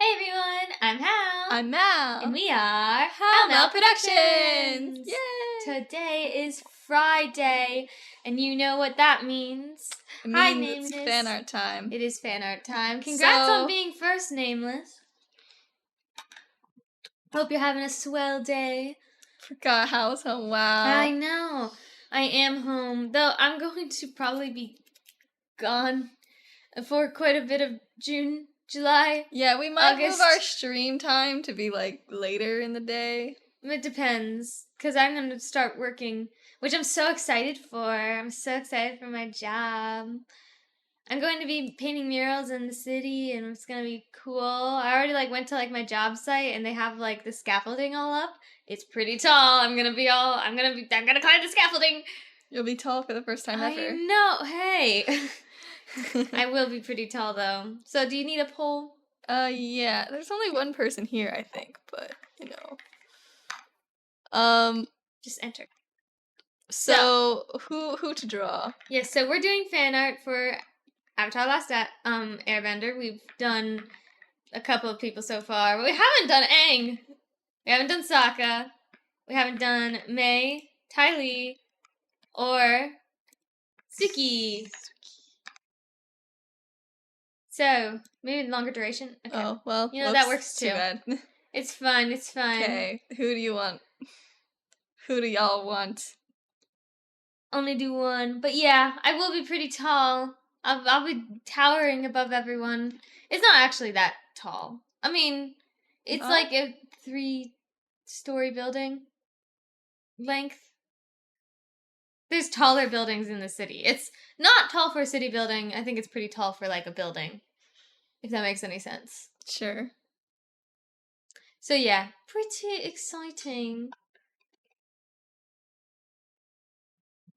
Hey everyone, I'm Hal. I'm Mal. And we are Hal Productions. Productions. Yay! Today is Friday, and you know what that means. It Hi, means it's Nameless. fan art time. It is fan art time. Congrats So- on being first, Nameless. Hope you're having a swell day. Forgot Hal's home. Wow. I know. I am home, though I'm going to probably be gone for quite a bit of June, July. Yeah, we might August. move our stream time to be like later in the day. It depends, because I'm going to start working, which I'm so excited for. I'm so excited for my job. I'm going to be painting murals in the city, and it's going to be cool. I already went to my job site, and they have the scaffolding all up. It's pretty tall. I'm going to climb the scaffolding. You'll be tall for the first time ever. I know. Hey. I will be pretty tall though. So do you need a poll? Yeah. There's only one person here, I think, but you know. Just enter. So who to draw? Yes, so we're doing fan art for Avatar Last Airbender. We've done a couple of people so far, but we haven't done Aang. We haven't done Sokka. We haven't done Mei, Ty Lee, or Suki. So, maybe longer duration? Okay. Oh, well. You know, that works too. Too bad. It's fun, it's fun. Okay, who do you want? Who do y'all want? Only do one. But yeah, I will be pretty tall. I'll be towering above everyone. It's not actually that tall. I mean, it's like a 3-story building length. There's taller buildings in the city. It's not tall for a city building. I think it's pretty tall for a building. If that makes any sense. Sure. So yeah, pretty exciting.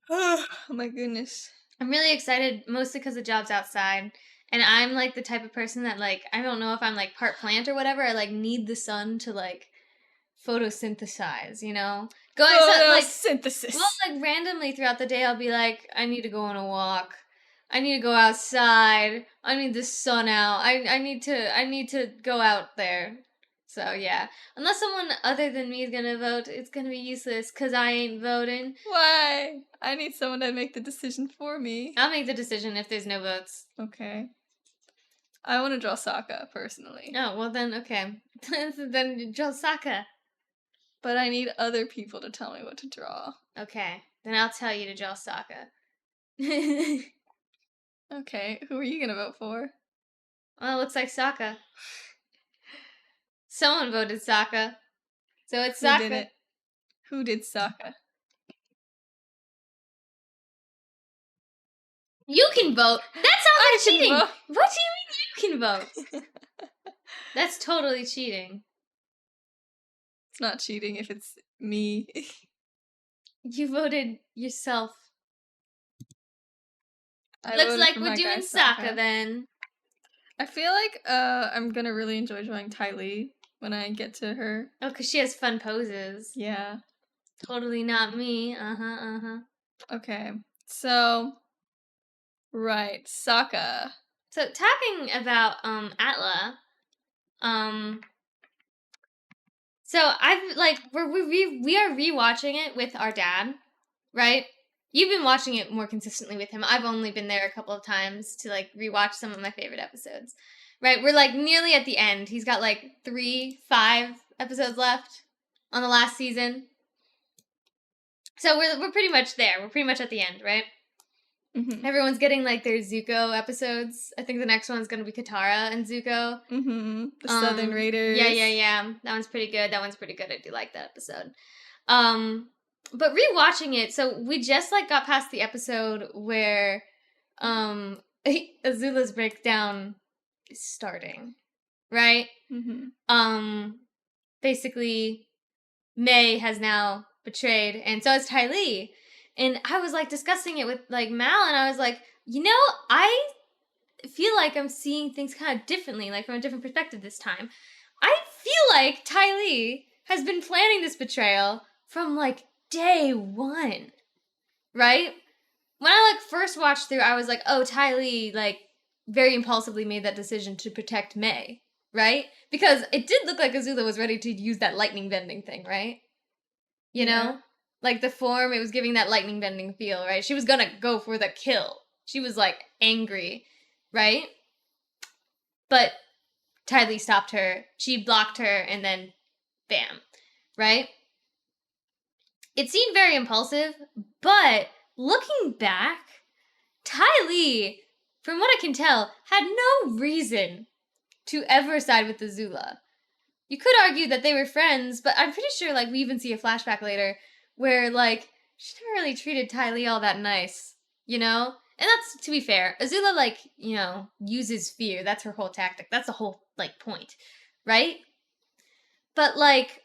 Oh my goodness. I'm really excited, mostly because the job's outside. And I'm the type of person that I don't know if I'm part plant or whatever. I need the sun to photosynthesize, you know? Photosynthesis. Well, randomly throughout the day I'll be I need to go on a walk. I need to go outside. I need the sun out. I need to go out there. So yeah. Unless someone other than me is gonna vote, it's gonna be useless because I ain't voting. Why? I need someone to make the decision for me. I'll make the decision if there's no votes. Okay. I want to draw Sokka, personally. Oh, well then, okay. Then draw Sokka. But I need other people to tell me what to draw. Okay. Then I'll tell you to draw Sokka. Okay, who are you gonna vote for? Well, it looks like Sokka. Someone voted Sokka. So it's Sokka. Who did it? Who did Sokka? You can vote. That sounds like cheating. Vote. What do you mean you can vote? That's totally cheating. It's not cheating if it's me. You voted yourself. I Looks voted like for we're my doing guy, Sokka then. I feel like I'm gonna really enjoy drawing Ty Lee when I get to her. Oh, because she has fun poses. Yeah. Totally not me. Okay. So, right, Sokka. So talking about Atla, so I've we are rewatching it with our dad, right? You've been watching it more consistently with him. I've only been there a couple of times to rewatch some of my favorite episodes. Right? We're nearly at the end. He's got 5 episodes left on the last season. So we're pretty much there. We're pretty much at the end, right? Mm-hmm. Everyone's getting their Zuko episodes. I think the next one's gonna be Katara and Zuko. Mm-hmm. The Southern Raiders. Yeah. That one's pretty good. I do like that episode. But rewatching it, so we just got past the episode where Azula's breakdown is starting, right? Mm-hmm. Basically, Mei has now betrayed, and so has Ty Lee. And I was discussing it with Mal, and I was I feel like I'm seeing things kind of differently, from a different perspective this time. I feel like Ty Lee has been planning this betrayal from day one, right? When I first watched through, I was oh, Ty Lee very impulsively made that decision to protect Mei, right? Because it did look like Azula was ready to use that lightning bending thing, right? You know? Like the form, it was giving that lightning bending feel, right? She was gonna go for the kill. She was like angry, right? But Ty Lee stopped her. She blocked her and then bam, right? It seemed very impulsive, but looking back, Ty Lee, from what I can tell, had no reason to ever side with Azula. You could argue that they were friends, but I'm pretty sure, like, we even see a flashback later where, like, she never really treated Ty Lee all that nice, you know? And that's, to be fair, Azula, like, you know, uses fear. That's her whole tactic. That's the whole, like, point, right? But, like,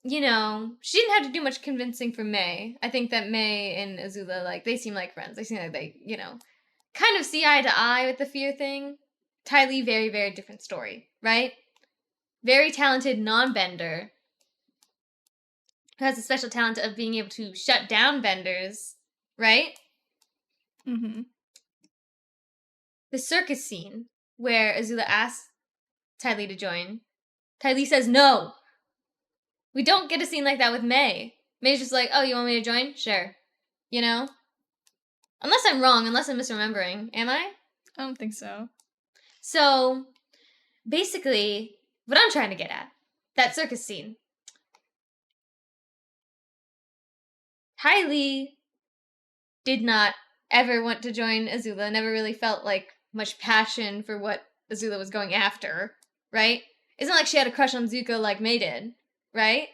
you know, she didn't have to do much convincing for May. I think that May and Azula, like, they seem like friends. They seem like they, you know, kind of see eye to eye with the fear thing. Ty Lee, very, very different story, right? Very talented non-bender who has a special talent of being able to shut down benders, right? Mm-hmm. The circus scene where Azula asks Ty Lee to join. Ty Lee says no. We don't get a scene like that with May. May's just like, oh, you want me to join? Sure. You know? Unless I'm wrong, unless I'm misremembering. Am I? I don't think so. So, basically, what I'm trying to get at, that circus scene. Ty Lee did not ever want to join Azula, never really felt like much passion for what Azula was going after, right? It's not like she had a crush on Zuko like May did, right?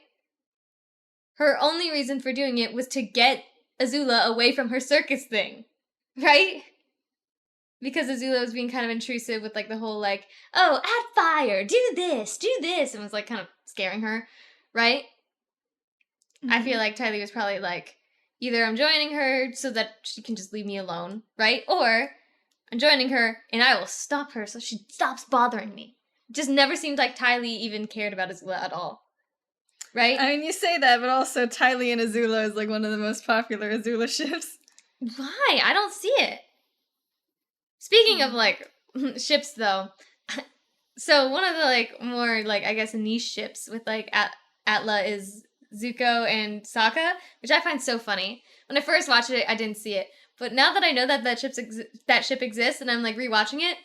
Her only reason for doing it was to get Azula away from her circus thing, right? Because Azula was being kind of intrusive with like the whole like, oh, add fire, do this, and was like kind of scaring her, right? Mm-hmm. I feel like Ty Lee was probably like, either I'm joining her so that she can just leave me alone, right? Or I'm joining her and I will stop her so she stops bothering me. It just never seemed like Ty Lee even cared about Azula at all. Right? I mean, you say that, but also Ty Lee and Azula is like one of the most popular Azula ships. Why? I don't see it. Speaking of like ships though, so one of the like more like I guess niche ships with like Atla is Zuko and Sokka, which I find so funny. When I first watched it, I didn't see it, but now that I know that that ship exists and I'm like rewatching it,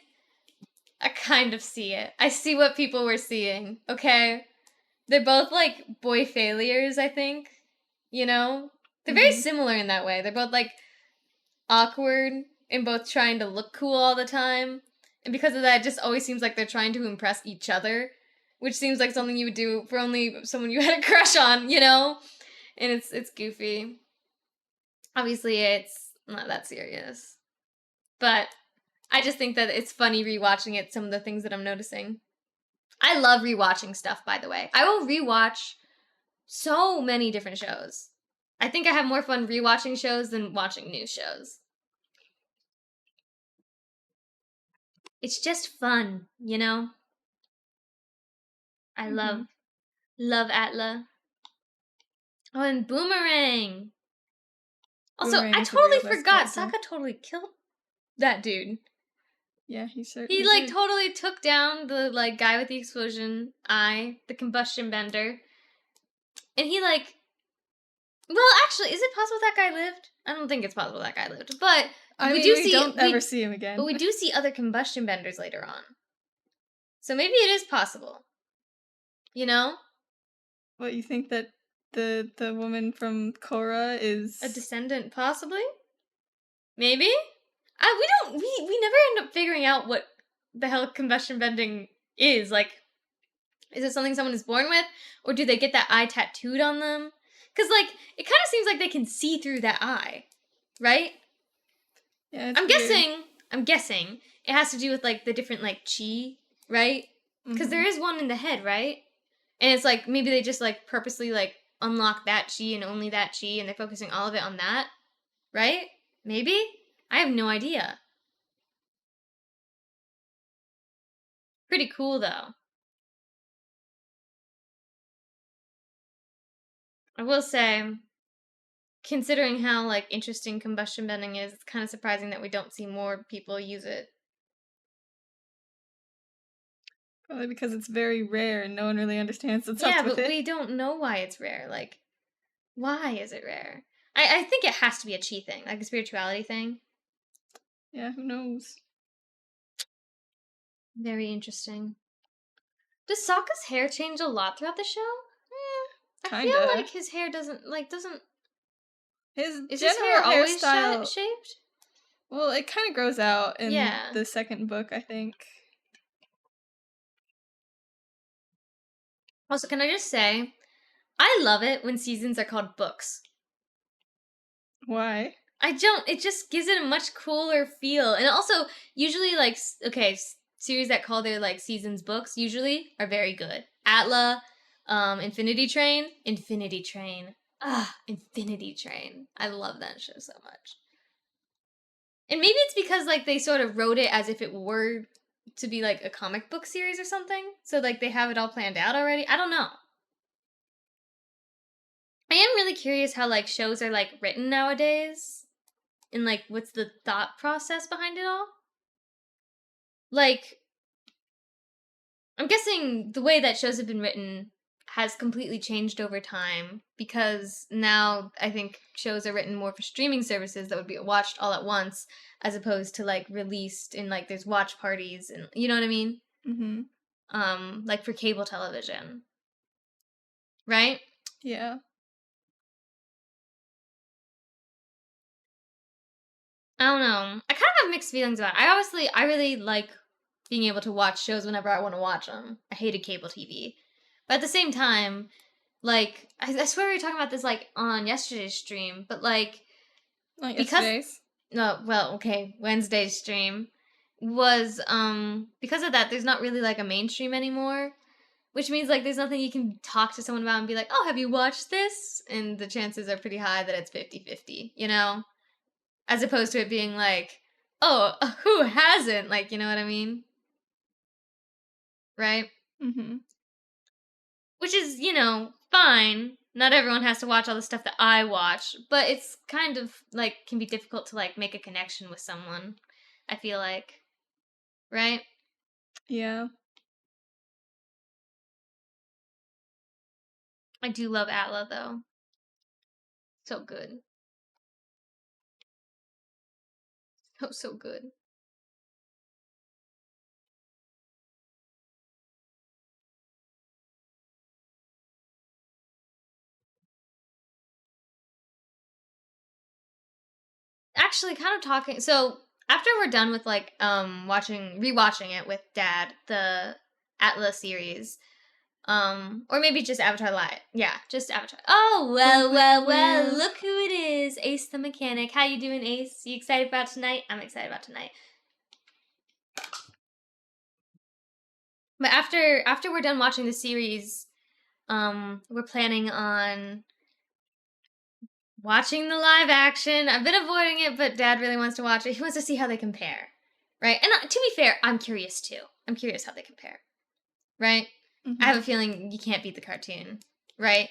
I kind of see it. I see what people were seeing. Okay, they're both like boy failures. I think, you know, they're very similar in that way. They're both like awkward and both trying to look cool all the time. And because of that, it just always seems like they're trying to impress each other, which seems like something you would do for only someone you had a crush on, you know? And it's goofy. Obviously, it's not that serious. But I just think that it's funny rewatching it, some of the things that I'm noticing. I love rewatching stuff, by the way. I will rewatch so many different shows. I think I have more fun rewatching shows than watching new shows. It's just fun, you know? I love Atla. Oh, and Boomerang. Also, Boomerang I is the real totally best forgot. character. Sokka totally killed that dude. Yeah, he certainly He, like, did. totally took down the, like, guy with the explosion eye, the combustion bender. And he, like... Well, actually, is it possible that guy lived? I don't think it's possible that guy lived. But we don't ever see him again. But we do see other combustion benders later on. So maybe it is possible. You know? What, you think that the woman from Korra is A descendant, possibly? Maybe? We never end up figuring out what the hell combustion bending is. Like, is it something someone is born with? Or do they get that eye tattooed on them? Because, like, it kind of seems like they can see through that eye. Right? Yeah, I'm guessing it has to do with, like, the different, like, chi, right? Because there is one in the head, right? And it's like, maybe they just, like, purposely, like, unlock that chi and only that chi, and they're focusing all of it on that, right? Maybe? I have no idea. Pretty cool, though. I will say, considering how, like, interesting combustion bending is, it's kind of surprising that we don't see more people use it. Probably because it's very rare and no one really understands what's Yeah, up with but it. we don't know why it's rare. Like, why is it rare? I think it has to be a chi thing, like a spirituality thing. Yeah, who knows? Very interesting. Does Sokka's hair change a lot throughout the show? I feel Kinda. like his hair doesn't. His Is his general hair always hairstyle, shaved? well, it kind of grows out in Yeah. the second book, I think. Also, can I just say, I love it when seasons are called books. Why? It just gives it a much cooler feel. And also, usually, like, series that call their, like, seasons books usually are very good. Atla, Infinity Train. Infinity Train. Ah, Infinity Train. I love that show so much. And maybe it's because, like, they sort of wrote it as if it were to be, like, a comic book series or something. So, like, they have it all planned out already. I don't know. I am really curious how, like, shows are, like, written nowadays. And, like, what's the thought process behind it all? Like, I'm guessing the way that shows have been written has completely changed over time because now I think shows are written more for streaming services that would be watched all at once as opposed to like released in like there's watch parties and you know what I mean? Mm-hmm. Like for cable television. Right? Yeah. I don't know. I kind of have mixed feelings about it. I really like being able to watch shows whenever I want to watch them. I hated cable TV. But at the same time, like, I swear we were talking about this, like, on yesterday's stream, but, like, Not because, yesterday's. no, well, okay, Wednesday's stream was, because of that, there's not really, like, a mainstream anymore, which means, like, there's nothing you can talk to someone about and be like, oh, have you watched this? And the chances are pretty high that it's 50-50, you know? As opposed to it being like, oh, who hasn't? Like, you know what I mean? Right? Mm-hmm. Which is, fine. Not everyone has to watch all the stuff that I watch, but it's kind of like can be difficult to like make a connection with someone. I feel like, right? Yeah. I do love Atla though. So good. So good. Actually, kind of talking. So after we're done with like rewatching it with Dad, the Atla series, or maybe just Avatar Light. Yeah, just Avatar. Oh, well, look who it is. Ace the mechanic. How you doing, Ace? You excited about tonight? I'm excited about tonight. But after we're done watching the series, we're planning on watching the live action. I've been avoiding it, but Dad really wants to watch it. He wants to see how they compare. Right? And to be fair, I'm curious too. I'm curious how they compare. Right? Mm-hmm. I have a feeling you can't beat the cartoon, right?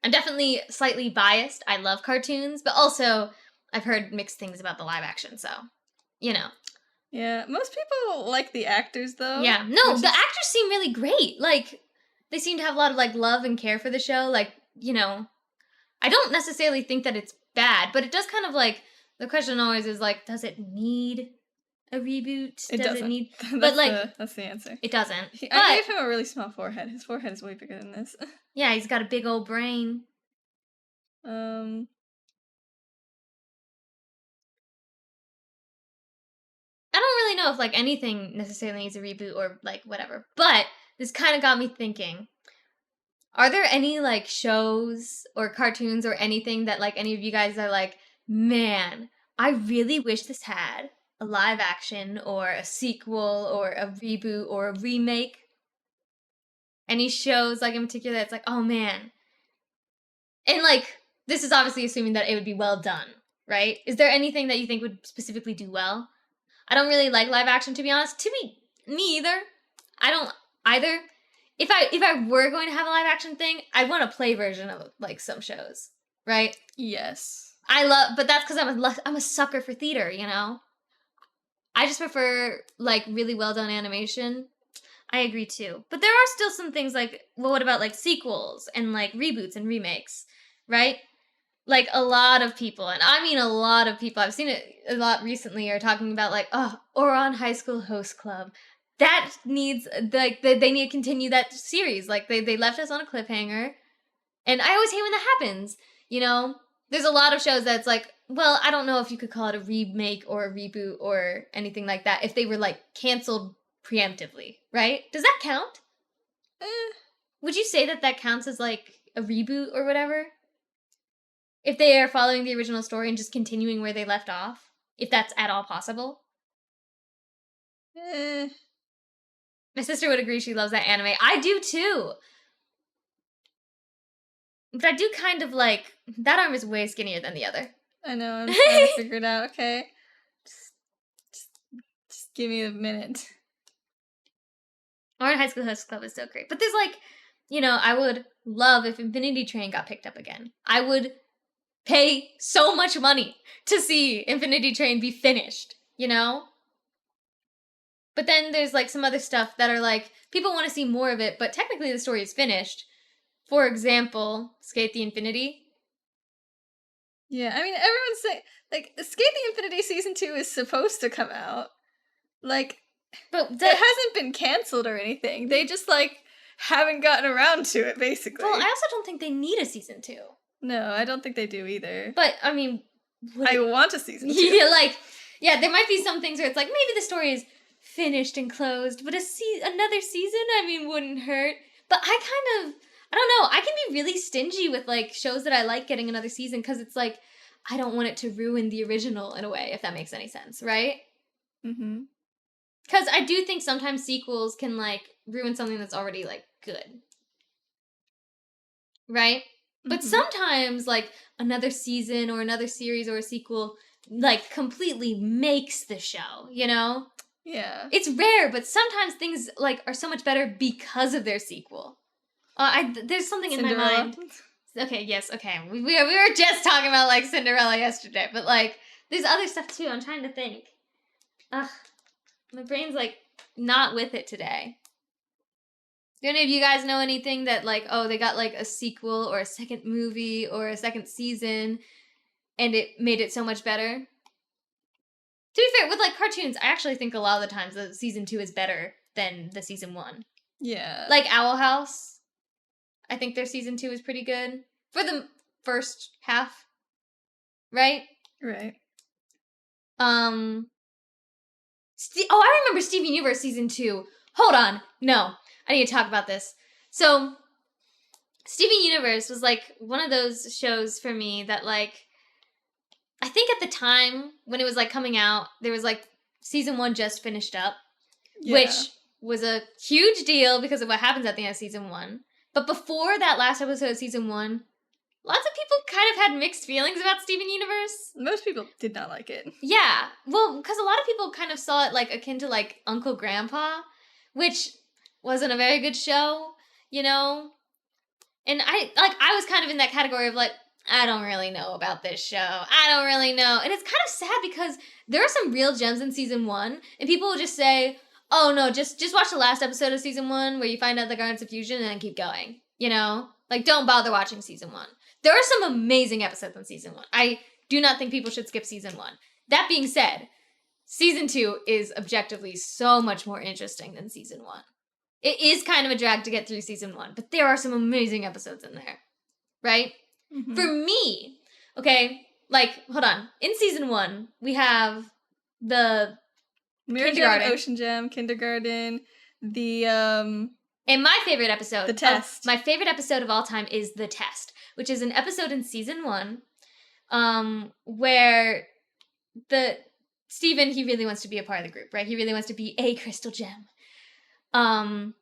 I'm definitely slightly biased. I love cartoons, but also I've heard mixed things about the live action, so you know. Yeah, most people like the actors though. Yeah, no, the actors seem really great. Like they seem to have a lot of like love and care for the show. Like I don't necessarily think that it's bad, but it does kind of like the question always is like, does it need a reboot? It does doesn't. it need? That's but like, that's the answer. it doesn't. I gave him a really small forehead. His forehead is way bigger than this. Yeah, he's got a big old brain. I don't really know if like anything necessarily needs a reboot or like whatever, but this kind of got me thinking. Are there any like shows or cartoons or anything that like any of you guys are like, man, I really wish this had a live action or a sequel or a reboot or a remake? Any shows like in particular that's like, oh man. And like, this is obviously assuming that it would be well done, right? Is there anything that you think would specifically do well? I don't really like live action, to be honest. Me either. I don't either. If I were going to have a live action thing, I'd want a play version of like some shows, right? Yes. But that's because I'm a sucker for theater, you know. I just prefer like really well done animation. I agree too. But there are still some things like, well, what about like sequels and like reboots and remakes, right? Like a lot of people, and I mean a lot of people, I've seen it a lot recently, are talking about like, oh, or on High School Host Club. That needs, like, they need to continue that series. Like, they left us on a cliffhanger. And I always hate when that happens, you know? There's a lot of shows that's like, well, I don't know if you could call it a remake or a reboot or anything like that if they were like canceled preemptively, right? Does that count? Would you say that that counts as like a reboot or whatever? If they are following the original story and just continuing where they left off? If that's at all possible? Eh, My sister would agree she loves that anime. I do too! But I do kind of like, that arm is way skinnier than the other. I know, I'm trying to figure it out, okay? Just give me a minute. Or High School Host Club is so great. But there's like, you know, I would love if Infinity Train got picked up again. I would pay so much money to see Infinity Train be finished, you know? But then there's like some other stuff that are like, people want to see more of it, but technically the story is finished. For example, Skate the Infinity. Yeah, I mean, everyone's saying, like, Skate the Infinity Season 2 is supposed to come out. Like, But it hasn't been canceled or anything. They just, like, haven't gotten around to it, basically. Well, I also don't think they need a season 2. No, I don't think they do either. But, I mean... I want a season 2. Yeah, like, yeah, there might be some things where it's like, maybe the story is finished and closed, but another season, I mean, wouldn't hurt. But I don't know, I can be really stingy with, like, shows that I like getting another season, because it's like, I don't want it to ruin the original in a way, if that makes any sense, right? Mm-hmm. Because I do think sometimes sequels can, like, ruin something that's already, like, good. Right? But sometimes, like, another season or another series or a sequel, like, completely makes the show, you know? Yeah. It's rare, but sometimes things, like, are so much better because of their sequel. There's something Cinderella. in my mind. Okay, yes, okay. We were just talking about, like, Cinderella yesterday, but, like, there's other stuff, too. I'm trying to think. Ugh. My brain's, like, not with it today. Do any of you guys know anything that, like, oh, they got, like, a sequel or a second movie or a second season and it made it so much better? To be fair, with, like, cartoons, I actually think a lot of the times the season 2 is better than the season 1. Yeah. Like Owl House, I think their season 2 is pretty good. For the first half. Right? Right. I remember Steven Universe season 2. Hold on. No. I need to talk about this. So, Steven Universe was, like, one of those shows for me that, like, I think at the time when it was, like, coming out, there was, like, season 1 just finished up, which was a huge deal because of what happens at the end of season 1. But before that last episode of season 1, lots of people kind of had mixed feelings about Steven Universe. Most people did not like it. Yeah. Well, because a lot of people kind of saw it, like, akin to, like, Uncle Grandpa, which wasn't a very good show, you know? And I was kind of in that category of, like, I don't really know about this show. I don't really know. And it's kind of sad because there are some real gems in season 1, and people will just say, oh, no, just watch the last episode of season 1 where you find out the Gardens of Fusion and then keep going, you know? Like, don't bother watching season 1. There are some amazing episodes in season 1. I do not think people should skip season 1. That being said, season 2 is objectively so much more interesting than season 1. It is kind of a drag to get through season 1, but there are some amazing episodes in there, right? Mm-hmm. For me, okay, like, hold on. In season 1, we have the Mirror Gem, Ocean Gem, Kindergarten, the, And my favorite episode... The Test. My favorite episode of all time is The Test, which is an episode in season 1, where Steven, he really wants to be a part of the group, right? He really wants to be a crystal gem. And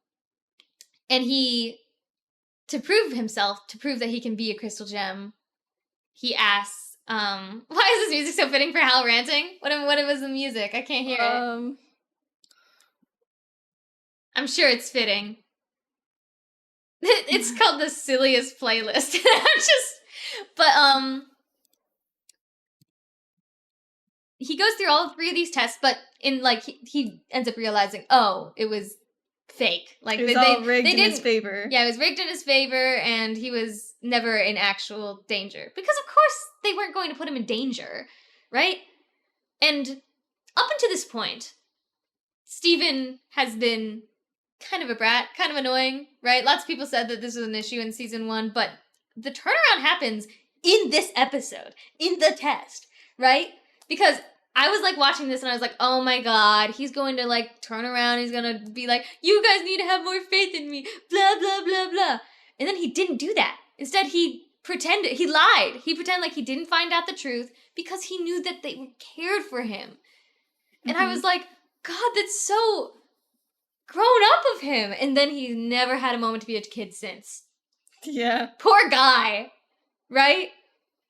to prove that he can be a crystal gem, he asks, why is this music so fitting for Hal ranting? What was the music? I can't hear it. I'm sure it's fitting. It's called the silliest playlist. He goes through all 3 of these tests, but in, like, he ends up realizing, oh, it was fake. Like it was all rigged in his favor. Yeah, it was rigged in his favor, and he was never in actual danger. Because of course they weren't going to put him in danger, right? And up until this point, Steven has been kind of a brat, kind of annoying, right? Lots of people said that this was an issue in season 1, but the turnaround happens in this episode, in the test, right? Because I was like watching this and I was like, oh my god, he's going to like turn around, he's gonna be like, you guys need to have more faith in me, blah, blah, blah, blah. And then he didn't do that. Instead, he lied. He pretended like he didn't find out the truth because he knew that they cared for him. And I was like, God, that's so grown up of him. And then he's never had a moment to be a kid since. Yeah. Poor guy. Right?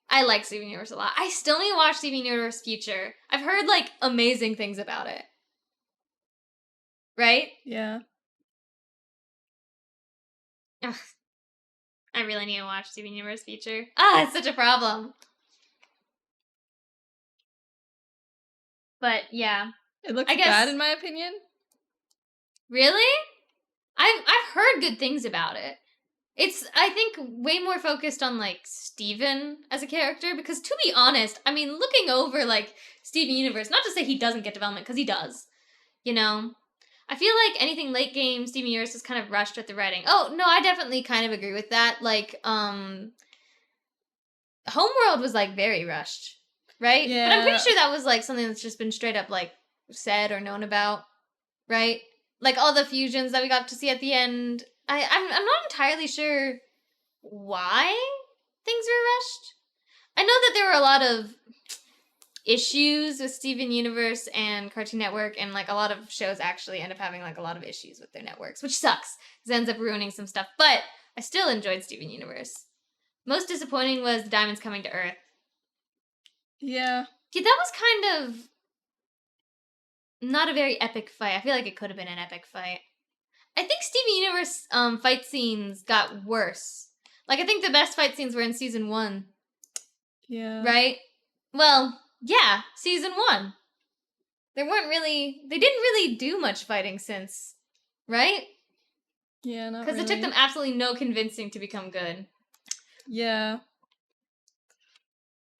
I like Steven Universe a lot. I still need to watch Steven Universe Future. I've heard, like, amazing things about it. Right? Yeah. Ugh. I really need to watch Steven Universe Future. Ah, it's such a problem. But, yeah. It looks bad in my opinion. Really? I've heard good things about it. It's, I think, way more focused on, like, Steven as a character, because to be honest, I mean, looking over, like, Steven Universe, not to say he doesn't get development, because he does, you know? I feel like anything late game, Steven Universe is kind of rushed with the writing. Oh, no, I definitely kind of agree with that. Like, Homeworld was, like, very rushed, right? Yeah. But I'm pretty sure that was, like, something that's just been straight up, like, said or known about, right? Like, all the fusions that we got to see at the end, I'm not entirely sure why things were rushed. I know that there were a lot of issues with Steven Universe and Cartoon Network, and, like, a lot of shows actually end up having, like, a lot of issues with their networks, which sucks. It ends up ruining some stuff, but I still enjoyed Steven Universe. Most disappointing was the Diamonds Coming to Earth. Yeah. Yeah, that was kind of not a very epic fight. I feel like it could have been an epic fight. I think Steven Universe fight scenes got worse. Like, I think the best fight scenes were in season 1. Yeah. Right? Well, yeah, season 1. They didn't really do much fighting since, right? Yeah, not really. Because it took them absolutely no convincing to become good. Yeah.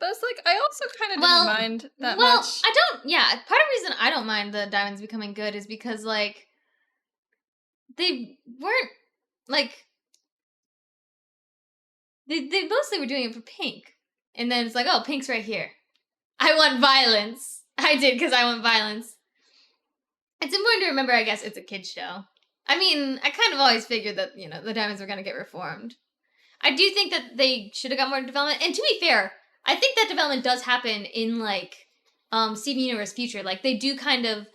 But it's like, I also kind of didn't mind that much. Well, part of the reason I don't mind the Diamonds becoming good is because, like, they weren't, like, they mostly were doing it for Pink. And then it's like, oh, Pink's right here. I want violence. I did because I want violence. It's important to remember, I guess, it's a kid's show. I mean, I kind of always figured that, you know, the Diamonds were going to get reformed. I do think that they should have got more development. And to be fair, I think that development does happen in, like, Steven Universe Future. Like, they do kind of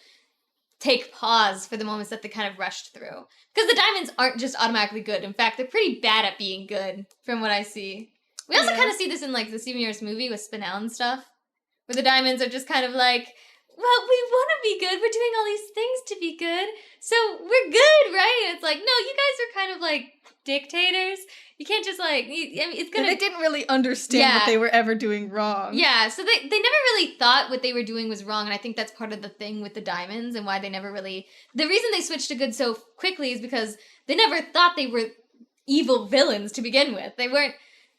take pause for the moments that they kind of rushed through. Because the Diamonds aren't just automatically good. In fact, they're pretty bad at being good, from what I see. We also kind of see this in, like, the Steven Universe movie with Spinell and stuff. Where the Diamonds are just kind of like, well, we want to be good. We're doing all these things to be good. So we're good, right? And it's like, no, you guys are kind of like dictators. You can't just like, I mean, it's gonna... They didn't really understand what they were ever doing wrong. Yeah, so they never really thought what they were doing was wrong, and I think that's part of the thing with the Diamonds and why they never really... The reason they switched to good so quickly is because they never thought they were evil villains to begin with. They weren't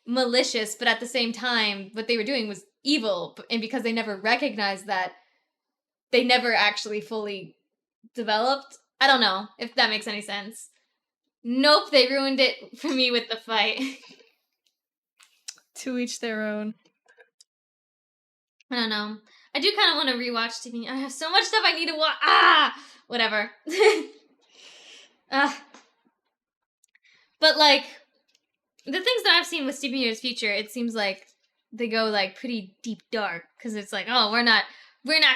malicious, but at the same time, what they were doing was evil, and because they never recognized that, they never actually fully developed. I don't know if that makes any sense. Nope, they ruined it for me with the fight. To each their own. I don't know. I do kind of want to rewatch TV. I have so much stuff I need to watch. Whatever. But, like, the things that I've seen with Steven Universe Future, it seems like they go, like, pretty deep dark. Because it's like, oh, we're not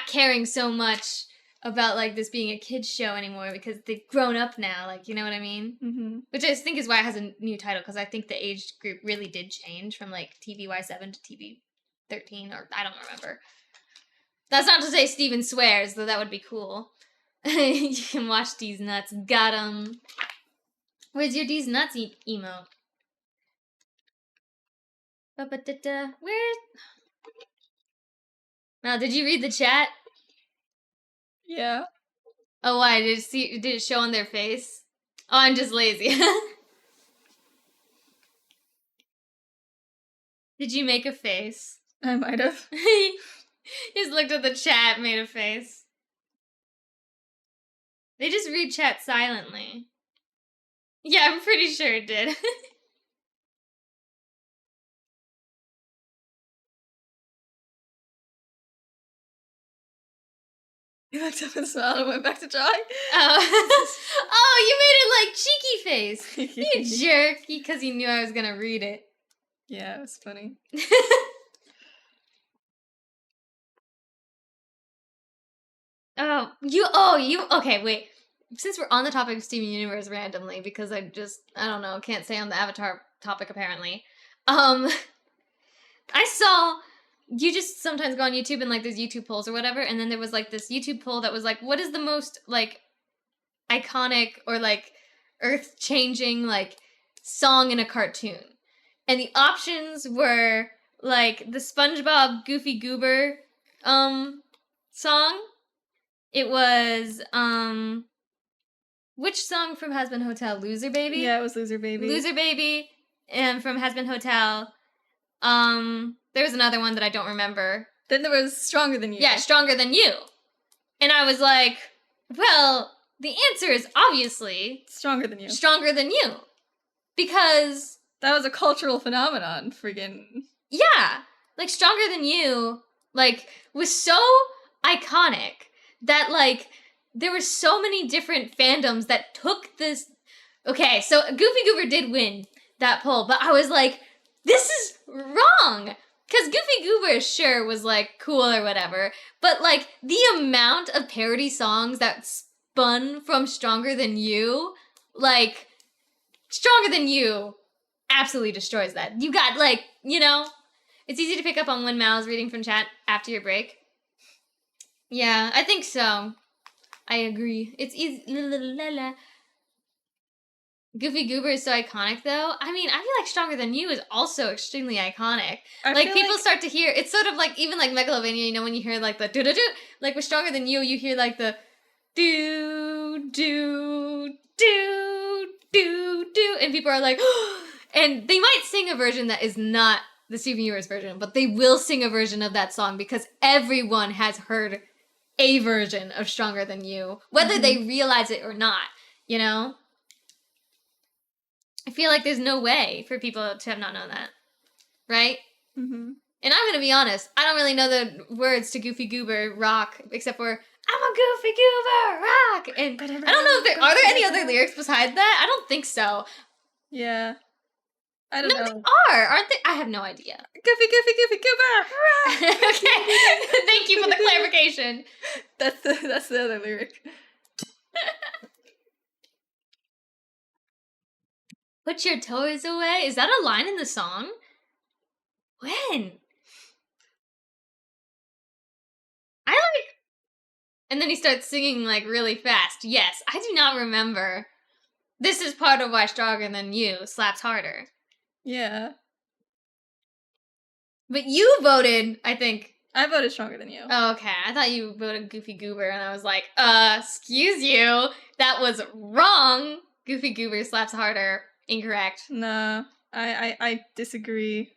caring so much about, like, this being a kid's show anymore because they've grown up now, like, you know what I mean? Mm-hmm. Which I think is why it has a new title, because I think the age group really did change from, like, TVY7 to TV13, or I don't remember. That's not to say Steven swears, though that would be cool. You can watch D's Nuts. Got 'em. Where's your D's Nuts emote? Where? Now, did you read the chat? Yeah. Oh, why? Did it show on their face? I'm just lazy. Did you make a face? I might have. He just looked at the chat, made a face. They just read chat silently. Yeah, I'm pretty sure it did. He looked up and smiled and went back to drawing. Oh, you made it like cheeky face. You jerk. Because he knew I was going to read it. Yeah, it was funny. Okay, wait. Since we're on the topic of Steven Universe randomly, because I don't know, can't say on the Avatar topic apparently. I saw, you just sometimes go on YouTube and like there's YouTube polls or whatever, and then there was like this YouTube poll that was like, what is the most like iconic or like earth-changing like song in a cartoon? And the options were like the SpongeBob Goofy Goober song. It was which song from Hazbin Hotel? Loser Baby? Yeah, it was Loser Baby. Loser Baby, and from Hazbin Hotel. There was another one that I don't remember. Then there was Stronger Than You. Yeah, Stronger Than You. And I was like, well, the answer is obviously Stronger Than You. Stronger Than You. Because that was a cultural phenomenon, friggin'. Yeah. Like Stronger Than You, like, was so iconic that like there were so many different fandoms that took this. Okay, so Goofy Goober did win that poll, but I was like, this is wrong. Because Goofy Goober sure was like cool or whatever, but like the amount of parody songs that spun from Stronger Than You, like Stronger Than You absolutely destroys that. You got like, you know, it's easy to pick up on when Mal's reading from chat after your break. Yeah, I think so. I agree. It's easy. Goofy Goober is so iconic, though. I mean, I feel like Stronger Than You is also extremely iconic. Like, people start to hear, it's sort of like, even like Megalovania, you know, when you hear like the do-do-do, like with Stronger Than You hear like the do-do-do-do-do, and people are like, and they might sing a version that is not the Steven Universe version, but they will sing a version of that song because everyone has heard a version of Stronger Than You, whether they realize it or not, you know? I feel like there's no way for people to have not known that, right? Mm-hmm. And I'm gonna be honest, I don't really know the words to Goofy Goober Rock, except for I'm a Goofy Goober Rock, and I don't know if are there any other lyrics besides that? I don't think so. Yeah, I don't know. They aren't they? I have no idea. Goofy Goober Rock. Okay, thank you for the clarification. That's the other lyric. Put your toys away. Is that a line in the song? When? And then he starts singing, like, really fast. Yes, I do not remember. This is part of why Stronger Than You slaps harder. Yeah. But you voted, I think. I voted Stronger Than You. Oh, okay. I thought you voted Goofy Goober, and I was like, excuse you. That was wrong. Goofy Goober slaps harder. Incorrect. No, I disagree.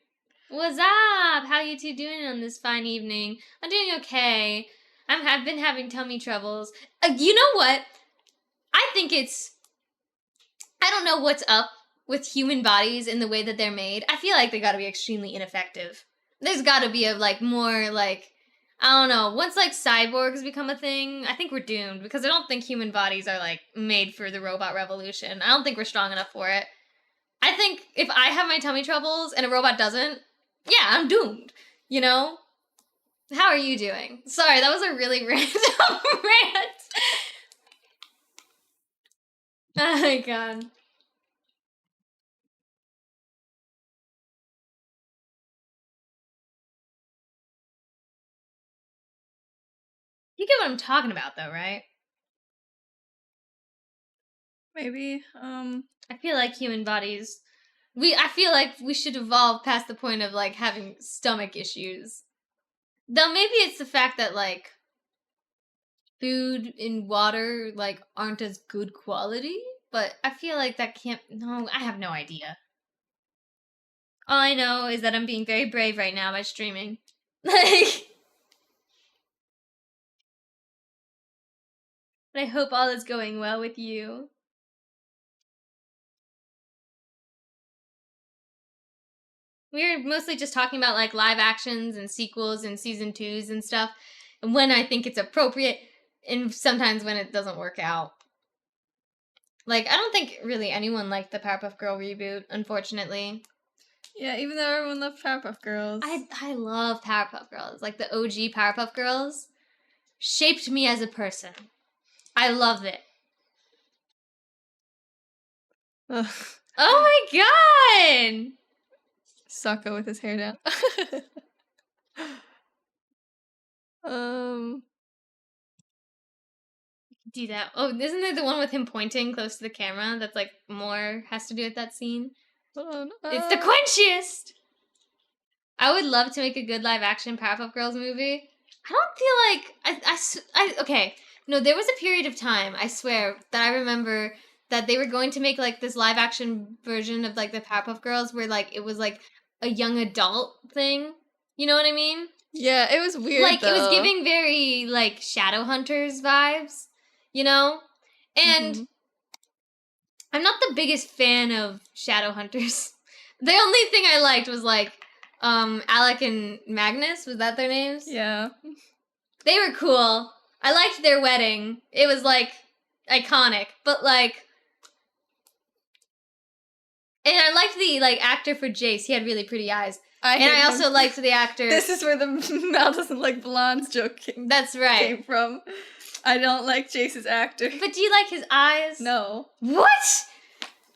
What's up? How you two doing on this fine evening? I'm doing okay. I've been having tummy troubles. You know what? I think I don't know what's up with human bodies in the way that they're made. I feel like they gotta be extremely ineffective. There's gotta be a, like, more, like, I don't know. Once, like, cyborgs become a thing, I think we're doomed. Because I don't think human bodies are, like, made for the robot revolution. I don't think we're strong enough for it. I think if I have my tummy troubles and a robot doesn't, yeah, I'm doomed. You know? How are you doing? Sorry, that was a really random rant. Oh my god. You get what I'm talking about, though, right? Maybe. I feel like human bodies... I feel like we should evolve past the point of, like, having stomach issues. Though maybe it's the fact that, like, food and water, like, aren't as good quality, but I feel like that can't. No, I have no idea. All I know is that I'm being very brave right now by streaming. Like, but I hope all is going well with you. We're mostly just talking about like live actions and sequels and season 2s and stuff, and when I think it's appropriate, and sometimes when it doesn't work out. Like, I don't think really anyone liked the Powerpuff Girl reboot, unfortunately. Yeah, even though everyone loved Powerpuff Girls. I love Powerpuff Girls. Like, the OG Powerpuff Girls shaped me as a person. I love it. Ugh. Oh my god! Sokka with his hair down. Do that. Oh, isn't there the one with him pointing close to the camera that's like more has to do with that scene? Hold on. It's the quenchiest! I would love to make a good live action Powerpuff Girls movie. I don't feel like okay. No, there was a period of time, I swear, that I remember that they were going to make like this live action version of like the Powerpuff Girls where like it was like a young adult thing. You know what I mean? Yeah, it was weird. Like, though. It was giving very like Shadowhunters vibes, you know? And I'm not the biggest fan of Shadowhunters. The only thing I liked was like Alec and Magnus, was that their names? Yeah. They were cool. I liked their wedding. It was like iconic, but like, and I liked the like actor for Jace. He had really pretty eyes. I also liked the actor. This is where the Mal doesn't like blondes joke That's right. came from. I don't like Jace's actor. But do you like his eyes? No. What?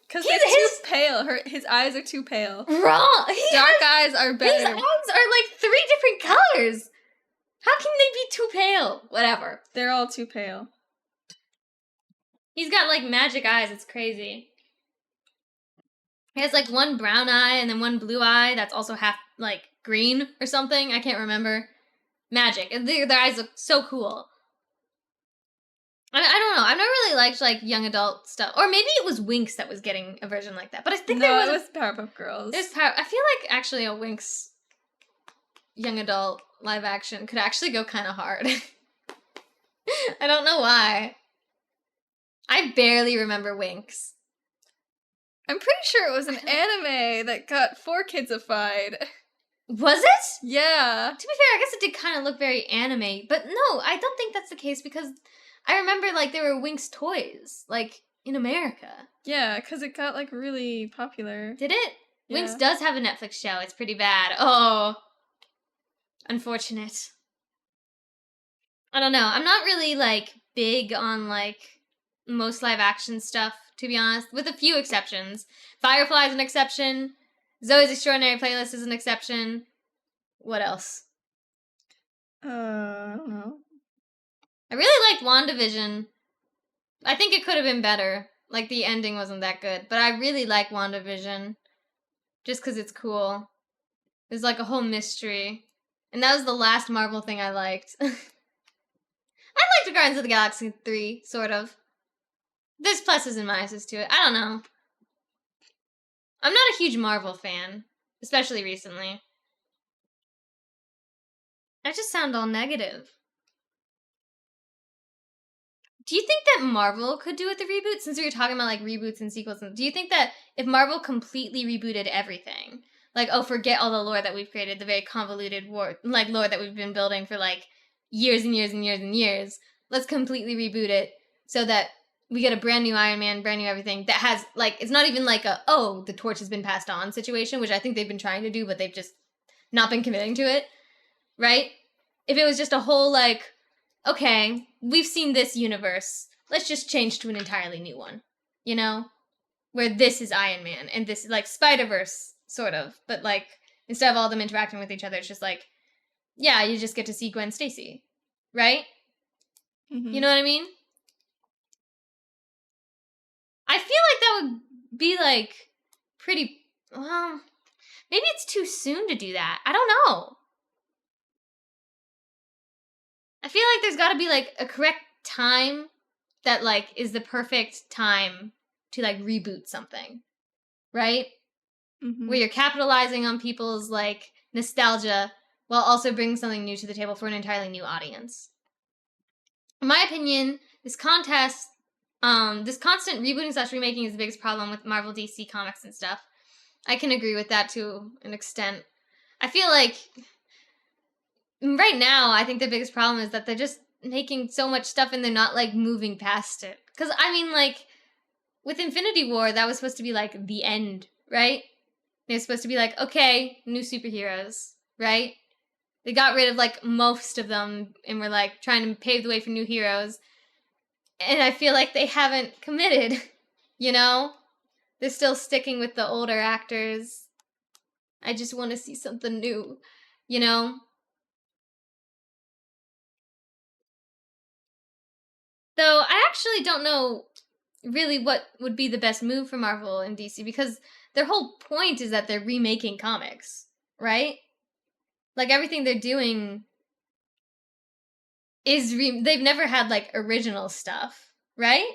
Because they're too pale. His eyes are too pale. Wrong. Dark eyes are better. His eyes are like 3 different colors. How can they be too pale? Whatever. They're all too pale. He's got like magic eyes. It's crazy. He has like one brown eye and then one blue eye that's also half like green or something. I can't remember. Magic. And their eyes look so cool. I don't know. I've never really liked like young adult stuff, or maybe it was Winx that was getting a version like that. But I think there was Powerpuff Girls. I feel like actually a Winx young adult live action could actually go kind of hard. I don't know why. I barely remember Winx. I'm pretty sure it was an anime that got 4kidsified. Was it? Yeah. To be fair, I guess it did kind of look very anime, but no, I don't think that's the case because I remember like there were Winx toys, like in America. Yeah, because it got like really popular. Did it? Yeah. Winx does have a Netflix show. It's pretty bad. Oh. Unfortunate. I don't know. I'm not really like big on like most live action stuff, to be honest, with a few exceptions. Firefly's an exception. Zoe's Extraordinary Playlist is an exception. What else? I don't know. I really liked WandaVision. I think it could have been better. Like, the ending wasn't that good. But I really like WandaVision. Just because it's cool. There's like a whole mystery. And that was the last Marvel thing I liked. I liked Guardians of the Galaxy 3, sort of. There's pluses and minuses to it. I don't know. I'm not a huge Marvel fan. Especially recently. I just sound all negative. Do you think that Marvel could do with the reboot? Since we were talking about like reboots and sequels, do you think that if Marvel completely rebooted everything, like, oh, forget all the lore that we've created, the very convoluted lore that we've been building for like years and years and years and years, let's completely reboot it so that we get a brand new Iron Man, brand new everything that has like, it's not even like a, oh, the torch has been passed on situation, which I think they've been trying to do, but they've just not been committing to it, right? If it was just a whole like, okay, we've seen this universe. Let's just change to an entirely new one. You know? Where this is Iron Man and this is like Spider-Verse, sort of. But like, instead of all them interacting with each other, it's just like, yeah, you just get to see Gwen Stacy. Right? Mm-hmm. You know what I mean? I feel like that would be like pretty, well, maybe it's too soon to do that. I don't know. I feel like there's got to be like a correct time that like is the perfect time to like reboot something, right? Mm-hmm. Where you're capitalizing on people's like nostalgia while also bringing something new to the table for an entirely new audience. In my opinion, this constant rebooting / remaking is the biggest problem with Marvel, DC comics and stuff. I can agree with that to an extent. I feel like right now, I think the biggest problem is that they're just making so much stuff and they're not like moving past it. Because I mean, like with Infinity War, that was supposed to be like the end, right? They're supposed to be like, okay, new superheroes, right? They got rid of like most of them and were like trying to pave the way for new heroes. And I feel like they haven't committed, you know? They're still sticking with the older actors. I just want to see something new, you know? Though I actually don't know really what would be the best move for Marvel and DC because their whole point is that they're remaking comics, right? Like everything they're doing is they've never had like original stuff, right?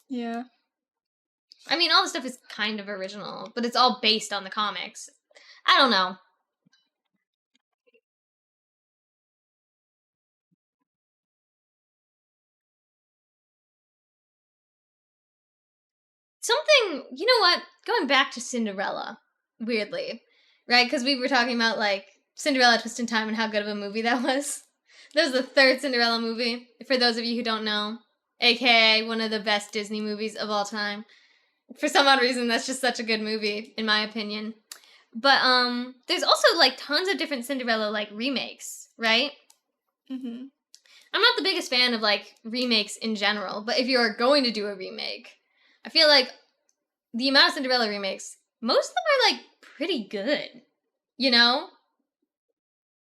Yeah. I mean, all the stuff is kind of original, but it's all based on the comics. I don't know. Something, you know what? Going back to Cinderella, weirdly, right? Because we were talking about like Cinderella Twist in Time and how good of a movie that was. That was the third Cinderella movie, for those of you who don't know, aka one of the best Disney movies of all time. For some odd reason, that's just such a good movie, in my opinion. But there's also like tons of different Cinderella like remakes, right? Mm-hmm. I'm not the biggest fan of like remakes in general, but if you're going to do a remake, I feel like the amount of Cinderella remakes, most of them are like pretty good. You know?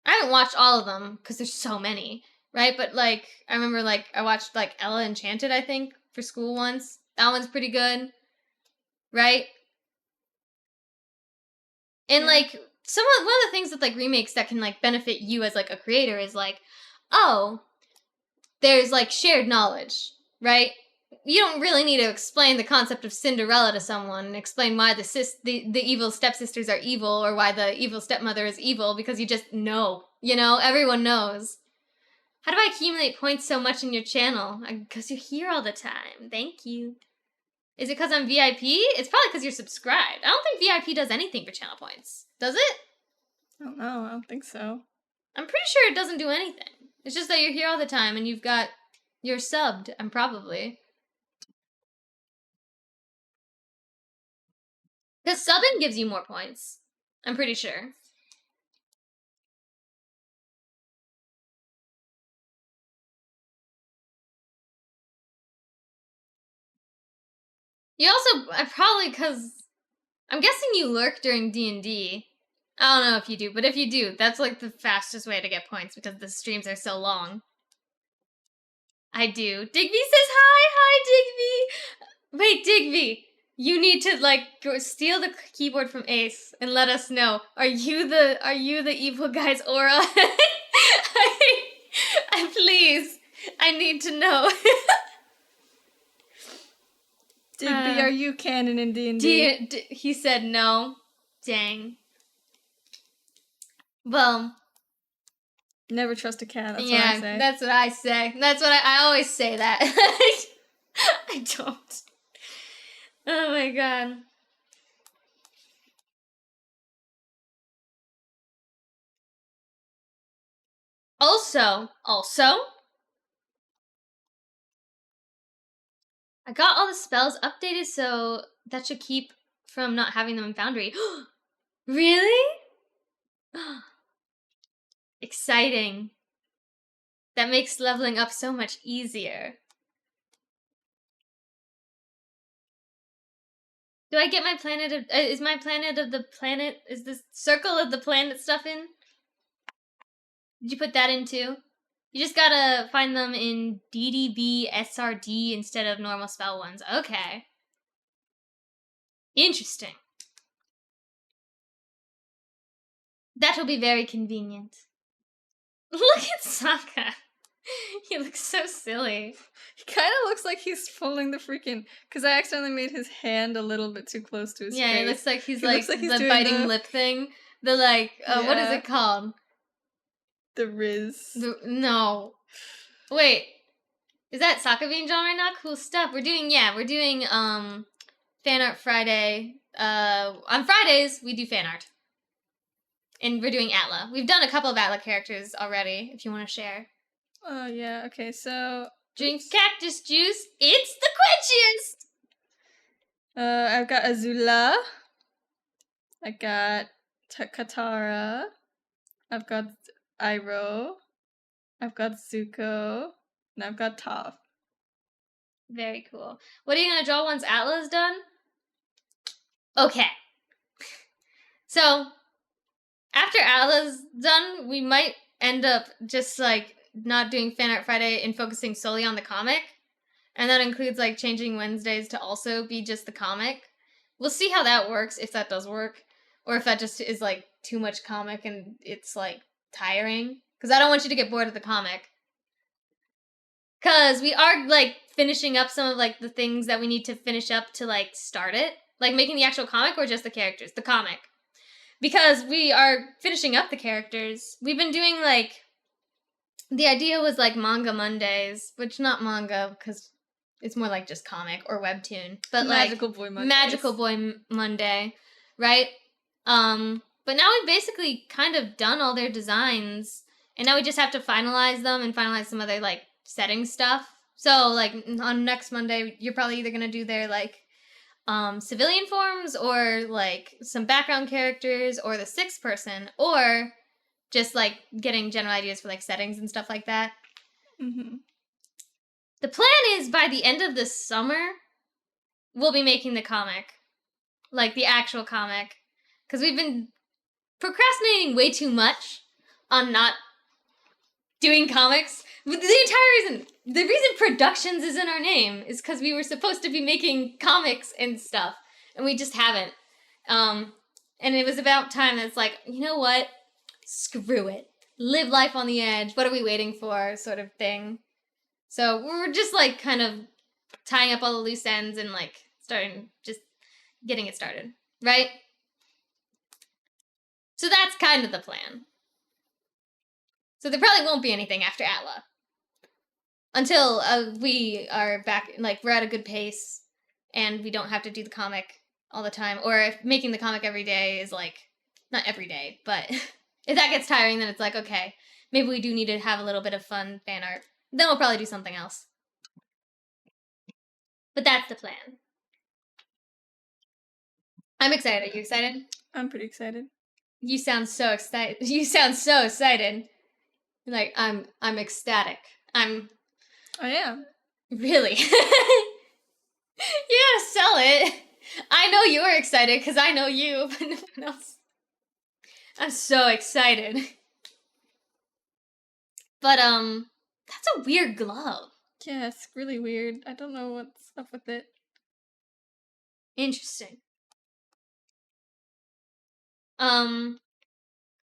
I haven't watched all of them because there's so many, right? But like I remember like I watched like Ella Enchanted, I think, for school once. That one's pretty good. Right? And like one of the things with like remakes that can like benefit you as like a creator is like, oh, there's like shared knowledge, right? You don't really need to explain the concept of Cinderella to someone and explain why the evil stepsisters are evil or why the evil stepmother is evil because you just know. You know, everyone knows. How do I accumulate points so much in your channel? Because you're here all the time. Thank you. Is it because I'm VIP? It's probably because you're subscribed. I don't think VIP does anything for channel points. Does it? I don't know. I don't think so. I'm pretty sure it doesn't do anything. It's just that you're here all the time and you're subbed, and probably. Because subbing gives you more points. I'm pretty sure. You also, probably because, I'm guessing you lurk during D&D. I don't know if you do, but if you do, that's like the fastest way to get points because the streams are so long. I do. Digby says hi! Hi, Digby! Wait, Digby! You need to like go steal the keyboard from Ace and let us know. Are you the evil guy's aura? I please. I need to know. Digby, are you canon in D&D? He said no. Dang. Well, never trust a cat. That's what I say. That's what I say. That's what I always say that. I don't. Oh my god. Also, I got all the spells updated, so that should keep from not having them in Foundry. Really? Exciting. That makes leveling up so much easier. Do I get my planet of... is my planet of the planet... is the circle of the planet stuff in? Did you put that in too? You just gotta find them in DDB SRD instead of normal spell ones. Okay. Interesting. That'll be very convenient. Look at Sokka. He looks so silly. He kind of looks like he's pulling the freaking... Because I accidentally made his hand a little bit too close to his face. Yeah, it looks like he's He looks like he's the doing biting lip thing. The what is Yeah. it called? The Riz. No. Wait. Is that Sokka being drawn right now? Cool stuff. We're doing Fan Art Friday. On Fridays, we do fan art. And we're doing Atla. We've done a couple of Atla characters already, if you want to share. Oh, yeah. Okay, so... Drink cactus juice. It's the quenchiest! I've got Azula. I got Katara. I've got Iroh. I've got Zuko. And I've got Toph. Very cool. What are you going to draw once Atla's done? Okay. So, after Atla's done, we might end up just, not doing Fan Art Friday and focusing solely on the comic. And that includes, changing Wednesdays to also be just the comic. We'll see how that works, if that does work. Or if that just is, too much comic and it's, tiring. Because I don't want you to get bored of the comic. Because we are, finishing up some of, the things that we need to finish up to, start it. Making the actual comic or just the characters? The comic. Because we are finishing up the characters. We've been doing, the idea was, Manga Mondays. Which, not manga, because it's more just comic or webtoon. But, Magical Boy Monday. Magical Boy Monday. Right? But now we've basically kind of done all their designs. And now we just have to finalize them and finalize some other, setting stuff. So, on next Monday, you're probably either going to do their, civilian forms or, some background characters or the 6th person or just, getting general ideas for, settings and stuff like that. Mm-hmm. The plan is by the end of the summer, we'll be making the comic. The actual comic. Because we've been procrastinating way too much on not doing comics. The reason Productions is in our name is because we were supposed to be making comics and stuff, and we just haven't. And it was about time that's you know what? Screw it. Live life on the edge. What are we waiting for? Sort of thing. So we're just kind of tying up all the loose ends and just getting it started. Right? So that's kind of the plan. So there probably won't be anything after Atla. Until we are back, we're at a good pace, and we don't have to do the comic all the time. Or if making the comic every day is, not every day, but if that gets tiring, then it's okay, maybe we do need to have a little bit of fun fan art. Then we'll probably do something else. But that's the plan. I'm excited. Are you excited? I'm pretty excited. You sound so excited. You sound so excited. I'm ecstatic. I am. Really? You gotta sell it. I know you're excited because I know you, but no one else. I'm so excited. But, that's a weird glove. Yeah, it's really weird. I don't know what's up with it. Interesting. I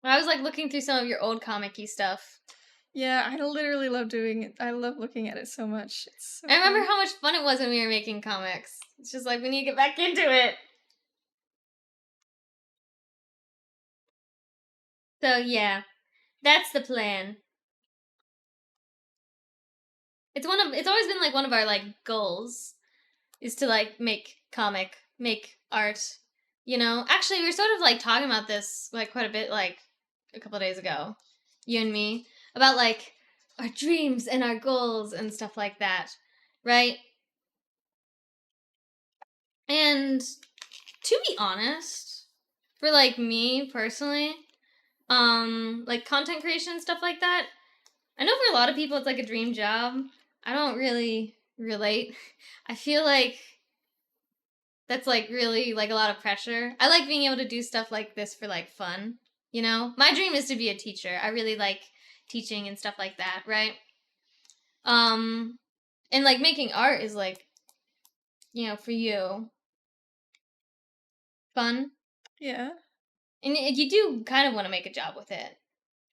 was looking through some of your old comic-y stuff. Yeah, I literally love doing it. I love looking at it so much. It's so I remember fun. how much fun it was when we were making comics. It's just we need to get back into it. So yeah, that's the plan. It's always been one of our goals is to make art, Actually, we were sort of talking about this quite a bit a couple days ago, you and me, about our dreams and our goals and stuff like that, right? And to be honest, for me personally, content creation and stuff like that, I know for a lot of people it's a dream job. I don't really relate. I feel that's really a lot of pressure. I like being able to do stuff like this for fun, My dream is to be a teacher. I really like teaching and stuff like that, right? And making art is for you fun. Yeah. And you do kind of want to make a job with it,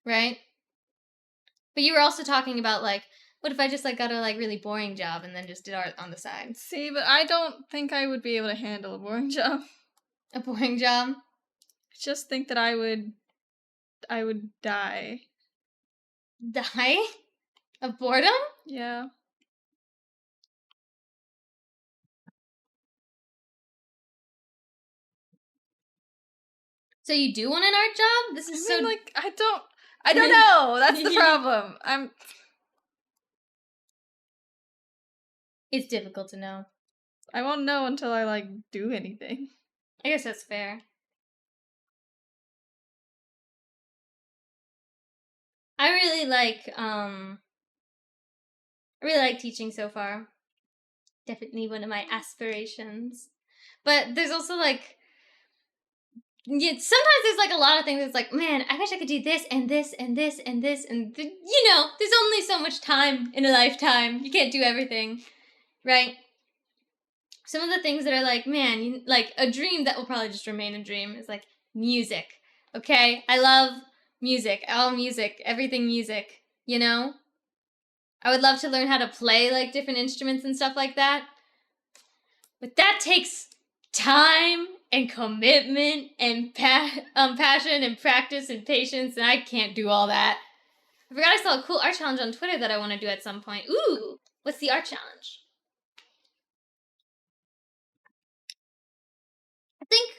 right? But you were also talking about What if I just like got a like really boring job and then just did art on the side? See, but I don't think I would be able to handle a boring job. A boring job? I just think that I would die. Die? Of boredom? Yeah. So you do want an art job? This is like I don't know. That's the problem. It's difficult to know. I won't know until I like do anything. I guess that's fair. I really like teaching so far. Definitely one of my aspirations. But there's also like sometimes there's like a lot of things that's like, man, I wish I could do this and this and this and this and there's only so much time in a lifetime. You can't do everything, right? Some of the things that are like, man, like a dream that will probably just remain a dream is like music. Okay, I love music, all music, everything music. I would love to learn how to play like different instruments and stuff like that. But that takes time and commitment and passion and practice and patience, and I can't do all that. I forgot I saw a cool art challenge on Twitter that I want to do at some point. Ooh, what's the art challenge? I think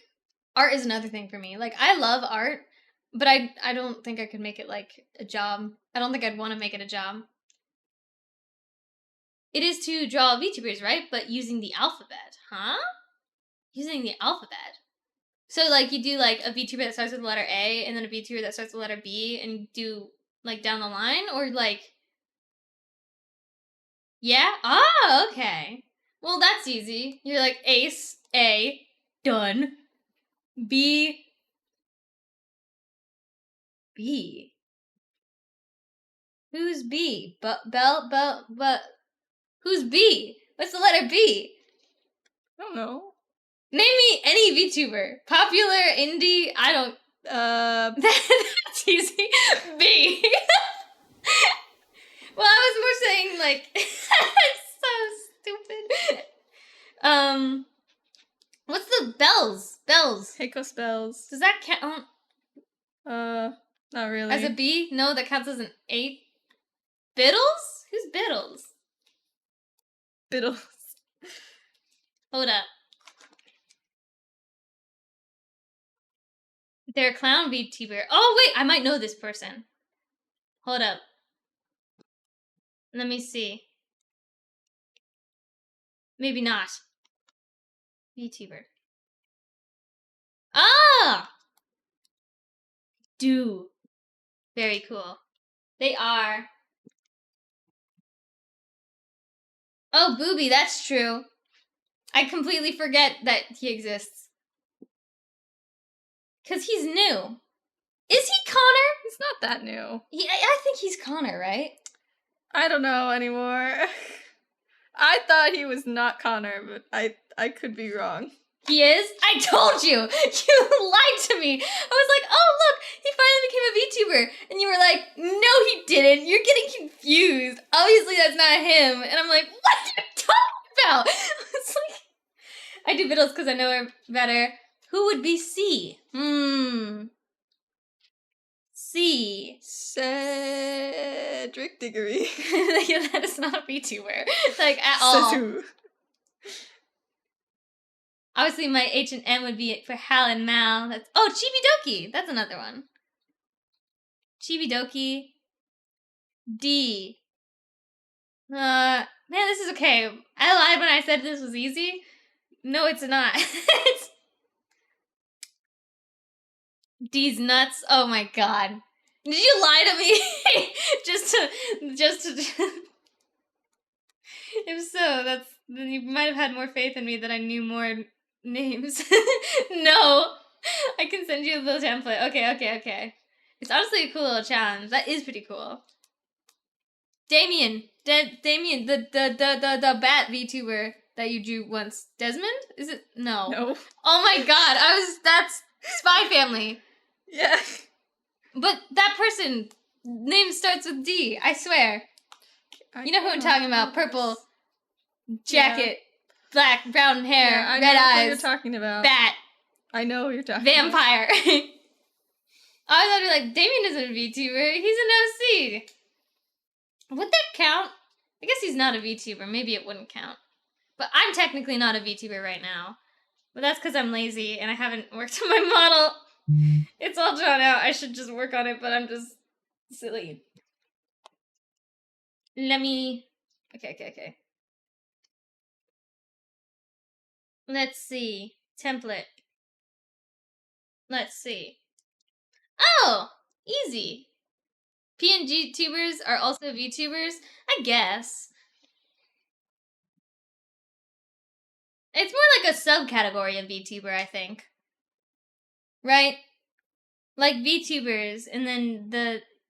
art is another thing for me. Like, I love art, but I don't think I could make it like a job. I don't think I'd want to make it a job. It is to draw VTubers, right? But using the alphabet, huh? Using the alphabet. So, like, you do, like, a VTuber that starts with the letter A, and then a VTuber that starts with the letter B, and you do, like, down the line? Or, like... Yeah? Ah, okay. Well, that's easy. You're like, Ace, A, done. B... B. Who's B? But who's B? What's the letter B? I don't know. Name me any VTuber. Popular, indie, I don't... That's easy. B. Well, I was more saying, like... It's so stupid. What's the bells? Bells. Heiko spells. Does that count? Not really. As a B? No, that counts as an 8. Biddles? Who's Biddles? Biddles. Hold up. They're a clown VTuber. Oh, wait, I might know this person. Hold up. Let me see. Maybe not. VTuber. Ah! Do. Very cool. They are. Oh, Booby, that's true. I completely forget that he exists. Because he's new. Is he Connor? He's not that new. I think he's Connor, right? I don't know anymore. I thought he was not Connor, but I could be wrong. He is? I told you! You lied to me! I was like, oh look, he finally became a VTuber. And you were like, no he didn't, you're getting confused. Obviously that's not him. And I'm like, what are you talking about? It's like, I do Biddles because I know her better. Who would be C? C. Cedric Diggory. Yeah, that is not a VTuber. Like, at all. Setu. Obviously, my H and M would be for Hal and Mal. That's Chibi Doki. That's another one. Chibi Doki. D. Man, this is okay. I lied when I said this was easy. No, it's not. D's nuts. Oh my god. Did you lie to me? just to. If so, then you might have had more faith in me that I knew more names. No, I can send you a little template. Okay. It's honestly a cool little challenge. That is pretty cool. Damien, the bat VTuber that you drew once. Desmond? Is it? No. No. Oh my god, that's Spy Family. You know who I'm talking about? Purple jacket, black, brown hair, yeah, I red know eyes. Who you're talking about. Bat. I know who you're talking Vampire. about. I thought you were like, Damien isn't a VTuber. He's an OC. Would that count? I guess he's not a VTuber. Maybe it wouldn't count. But I'm technically not a VTuber right now. But that's because I'm lazy and I haven't worked on my model. It's all drawn out. I should just work on it, but I'm just silly. Let me... Okay. Let's see. Template. Let's see. Oh! Easy. PNG tubers are also VTubers? I guess. It's more like a subcategory of VTuber, I think. Right? Like VTubers, and then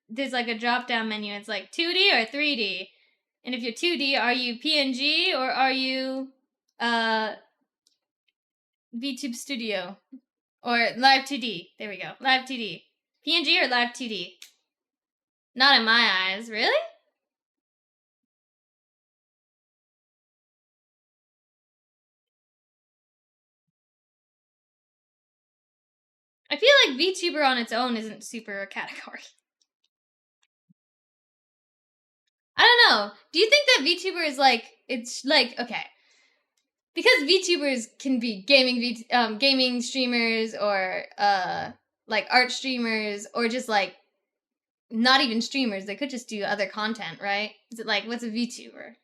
there's like a drop-down menu. It's like 2D or 3D. And if you're 2D, are you PNG or are you VTube Studio? Or Live 2D. There we go. Live 2D. PNG or Live 2D? Not in my eyes. Really? I feel like VTuber on its own isn't super a category. I don't know. Do you think that VTuber is like, it's like, okay. Because VTubers can be gaming streamers or like art streamers or just like not even streamers. They could just do other content, right? Is it like, what's a VTuber?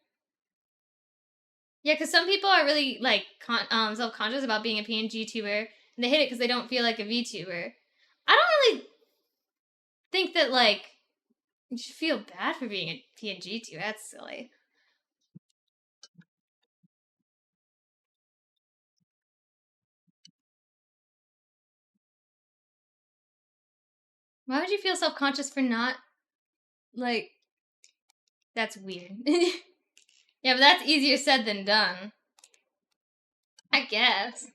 Yeah, because some people are really like self-conscious about being a PNG tuber, and they hate it because they don't feel like a VTuber. I don't really think that like you should feel bad for being a PNG tuber. That's silly. Why would you feel self-conscious for not like? That's weird. Yeah, but that's easier said than done. I guess.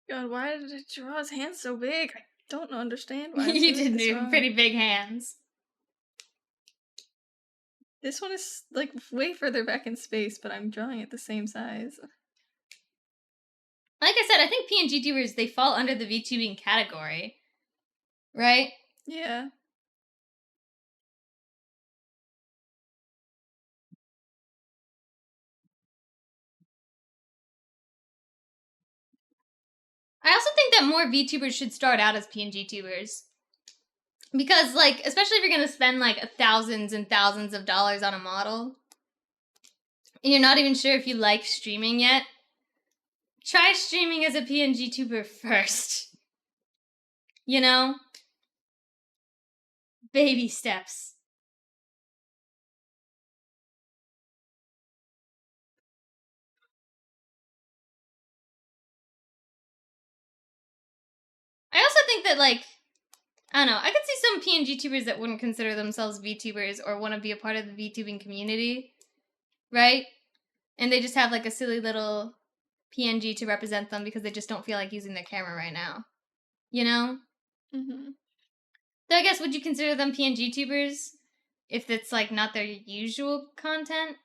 God, why did it draw his hands so big? I don't understand why. You did do pretty big hands. This one is like way further back in space, but I'm drawing it the same size. Like I said, I think PNG tubers, they fall under the VTubing category. Right? Yeah. I also think that more VTubers should start out as PNG tubers. Because, like, especially if you're going to spend, like, thousands and thousands of dollars on a model, and you're not even sure if you like streaming yet, try streaming as a PNG tuber first. You know? Baby steps. I also think that, like, I don't know, I could see some PNG tubers that wouldn't consider themselves VTubers or want to be a part of the VTubing community, right? And they just have, like, a silly little PNG to represent them because they just don't feel like using their camera right now. You know? Mm-hmm. So I guess, would you consider them PNG tubers if it's, like, not their usual content?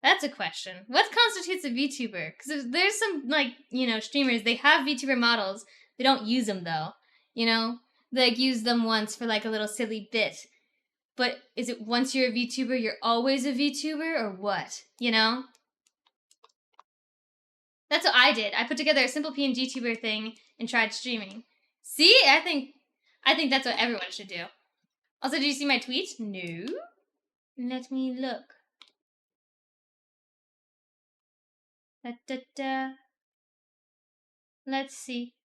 That's a question. What constitutes a VTuber? Because there's some, like, you know, streamers, they have VTuber models. They don't use them, though. You know? They, like, use them once for, like, a little silly bit. But is it once you're a VTuber, you're always a VTuber, or what? You know? That's what I did. I put together a simple PNG tuber thing and tried streaming. See? I think that's what everyone should do. Also, did you see my tweet? No. Let me look. Da. Let's see.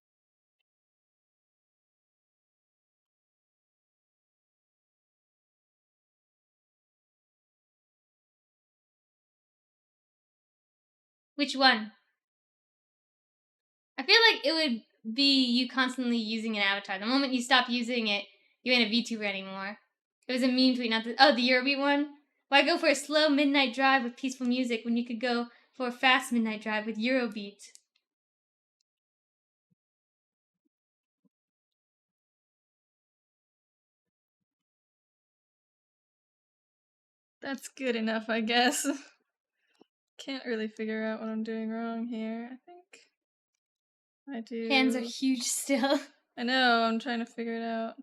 Which one? I feel like it would be you constantly using an avatar. The moment you stop using it, you ain't a VTuber anymore. It was a meme tweet, not the Eurobeat one. Why go for a slow midnight drive with peaceful music when you could go for a fast midnight drive with Eurobeat? That's good enough, I guess. Can't really figure out what I'm doing wrong here, I think. I do. Hands are huge still. I know, I'm trying to figure it out.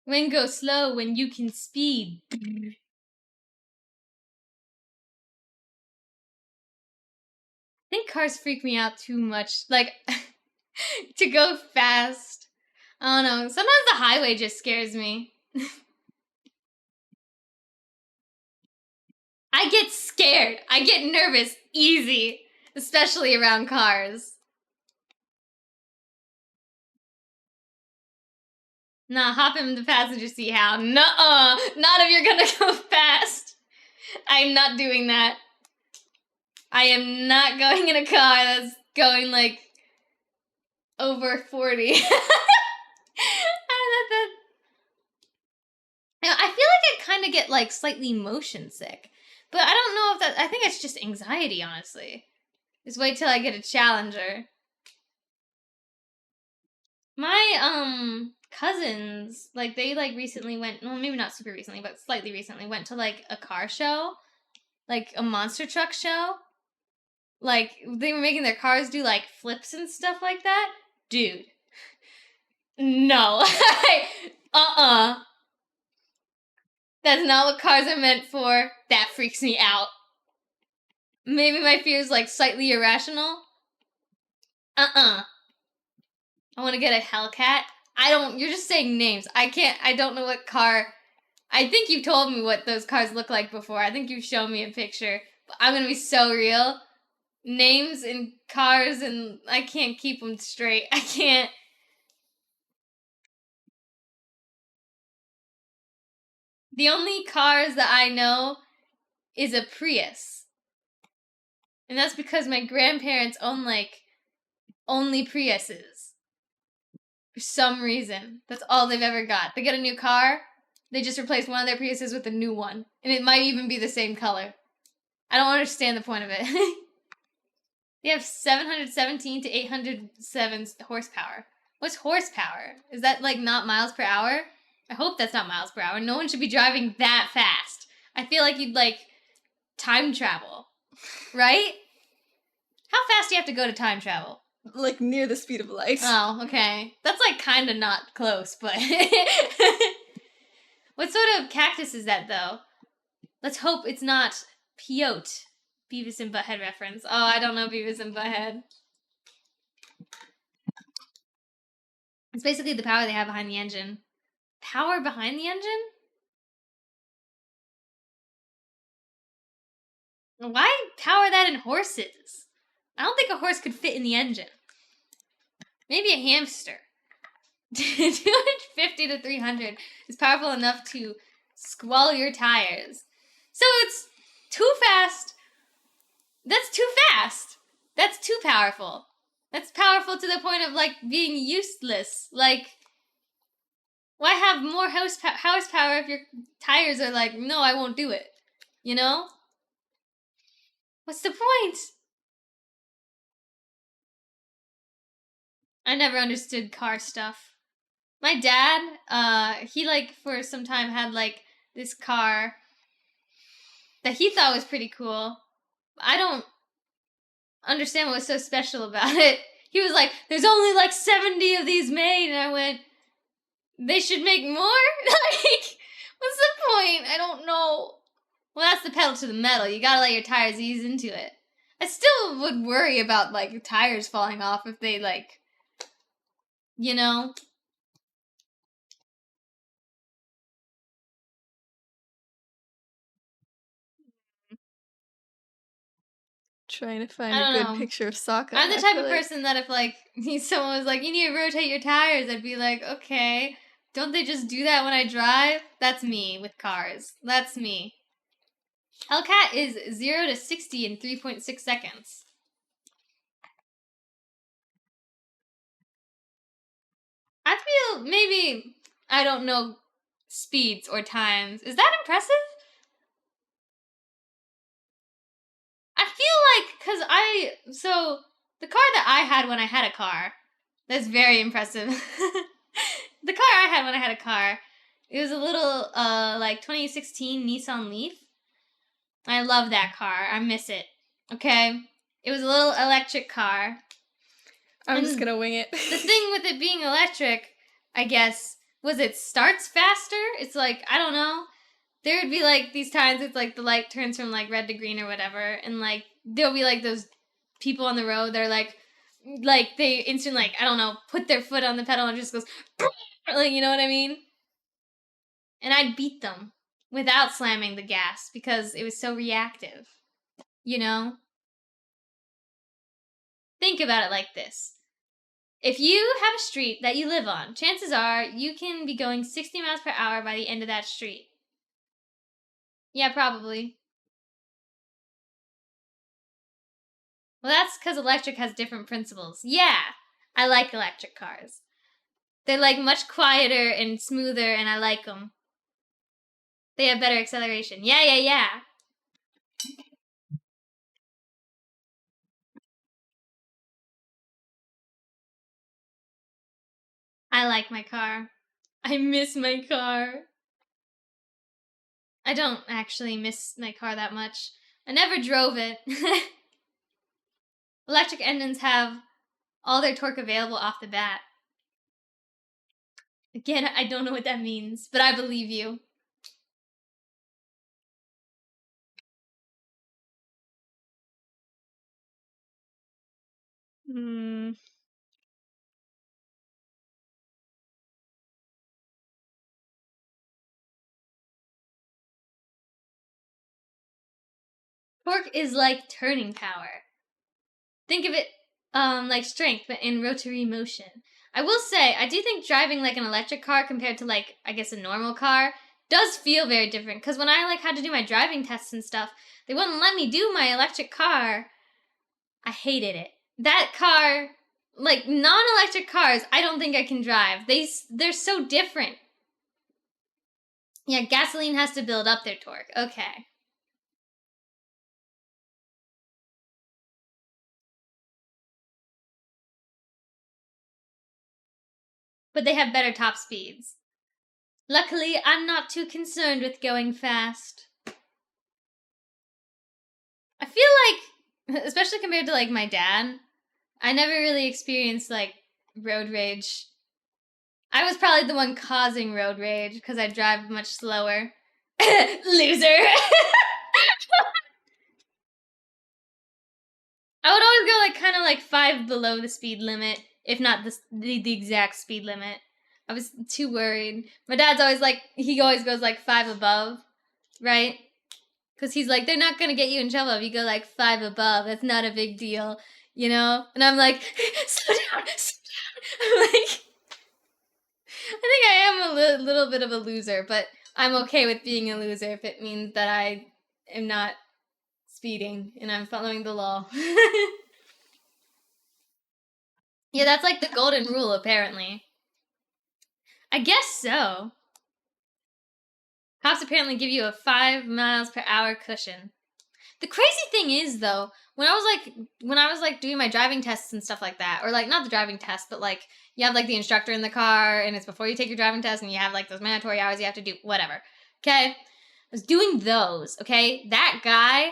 When go slow when you can speed. I think cars freak me out too much. Like, to go fast. I don't know. Sometimes the highway just scares me. I get scared. I get nervous easy. Especially around cars. Nah, hop in the passenger seat, Hal. Nuh-uh. Not if you're gonna go fast. I'm not doing that. I am not going in a car that's going, like, over 40. I feel like I kind of get, like, slightly motion sick. But I don't know if that... I think it's just anxiety, honestly. Just wait till I get a Challenger. My, cousins, like, they, like, recently went... Well, maybe not super recently, but slightly recently went to, like, a car show. Like, a monster truck show. Like, they were making their cars do, like, flips and stuff like that. Dude. No. That's not what cars are meant for. That freaks me out. Maybe my fear is, like, slightly irrational. I want to get a Hellcat. You're just saying names. I don't know what car. I think you told me what those cars look like before. I think you showed me a picture. But I'm going to be so real. Names and cars, and I can't keep them straight. I can't. The only cars that I know is a Prius. And that's because my grandparents own, like, only Priuses. For some reason. That's all they've ever got. They get a new car, they just replace one of their Priuses with a new one. And it might even be the same color. I don't understand the point of it. They have 717 to 807 horsepower. What's horsepower? Is that, like, not miles per hour? I hope that's not miles per hour. No one should be driving that fast. I feel like you'd, like, time travel. Right? How fast do you have to go to time travel? Like, near the speed of light. Oh, okay. That's, like, kind of not close, but... What sort of cactus is that, though? Let's hope it's not peyote. Beavis and Butthead reference. Oh, I don't know Beavis and Butthead. It's basically the power they have behind the engine. Power behind the engine? Why power that in horses? I don't think a horse could fit in the engine. Maybe a hamster. 250 to 300 is powerful enough to squall your tires. So it's too fast. That's too fast. That's too powerful. That's powerful to the point of, like, being useless. Like, why have more horsepower if your tires are like, no, I won't do it? You know? What's the point? I never understood car stuff. My dad, he, like, for some time had, like, this car that he thought was pretty cool. I don't understand what was so special about it. He was like, there's only, like, 70 of these made, and I went, they should make more? Like, what's the point? I don't know. Well, that's the pedal to the metal. You gotta let your tires ease into it. I still would worry about, like, tires falling off if they, like, you know? Trying to find a good picture of Sokka. I'm the type of person that if, like, someone was like, you need to rotate your tires, I'd be like, okay. Don't they just do that when I drive? That's me with cars. That's me. Hellcat is 0 to 60 in 3.6 seconds. I feel maybe I don't know speeds or times. Is that impressive? I feel like, so the car that I had when I had a car, that's very impressive. The car I had when I had a car, It was a little like 2016 Nissan Leaf. I love that car. I miss it. Okay? It was a little electric car. I'm just gonna wing it. The thing with it being electric, I guess, was it starts faster. It's like, I don't know. There would be like these times it's like the light turns from like red to green or whatever, and like there'll be like those people on the road, they're like they instant like, I don't know, put their foot on the pedal and it just goes like, you know what I mean? And I'd beat them without slamming the gas because it was so reactive. You know? Think about it like this. If you have a street that you live on, chances are you can be going 60 miles per hour by the end of that street. Yeah, probably. Well, that's because electric has different principles. Yeah, I like electric cars. They're like much quieter and smoother, and I like them. They have better acceleration. Yeah. I like my car. I miss my car. I don't actually miss my car that much. I never drove it. Electric engines have all their torque available off the bat. Again, I don't know what that means, but I believe you. Torque is like turning power. Think of it like strength, but in rotary motion. I will say, I do think driving like an electric car compared to like, I guess, a normal car does feel very different. Because when I like had to do my driving tests and stuff, they wouldn't let me do my electric car. I hated it. That car, like non-electric cars, I don't think I can drive. They're so different. Yeah, gasoline has to build up their torque. Okay. But they have better top speeds. Luckily, I'm not too concerned with going fast. I feel like, especially compared to like my dad, I never really experienced like road rage. I was probably the one causing road rage because I drive much slower. Loser. I would always go like kind of like 5 below the speed limit, if not the exact speed limit. I was too worried. My dad's always like, he always goes like 5 above, right? Because he's like, they're not going to get you in trouble if you go like 5 above. That's not a big deal, you know? And I'm like, slow down, slow down. I'm like, I think I am a little bit of a loser, but I'm okay with being a loser if it means that I am not speeding and I'm following the law. Yeah, that's like the golden rule, apparently. I guess so. Cops apparently give you a 5 miles per hour cushion. The crazy thing is, though, when I was like doing my driving tests and stuff like that, or like not the driving test, but like you have like the instructor in the car, and it's before you take your driving test, and you have like those mandatory hours you have to do, whatever. Okay, I was doing those. Okay, that guy,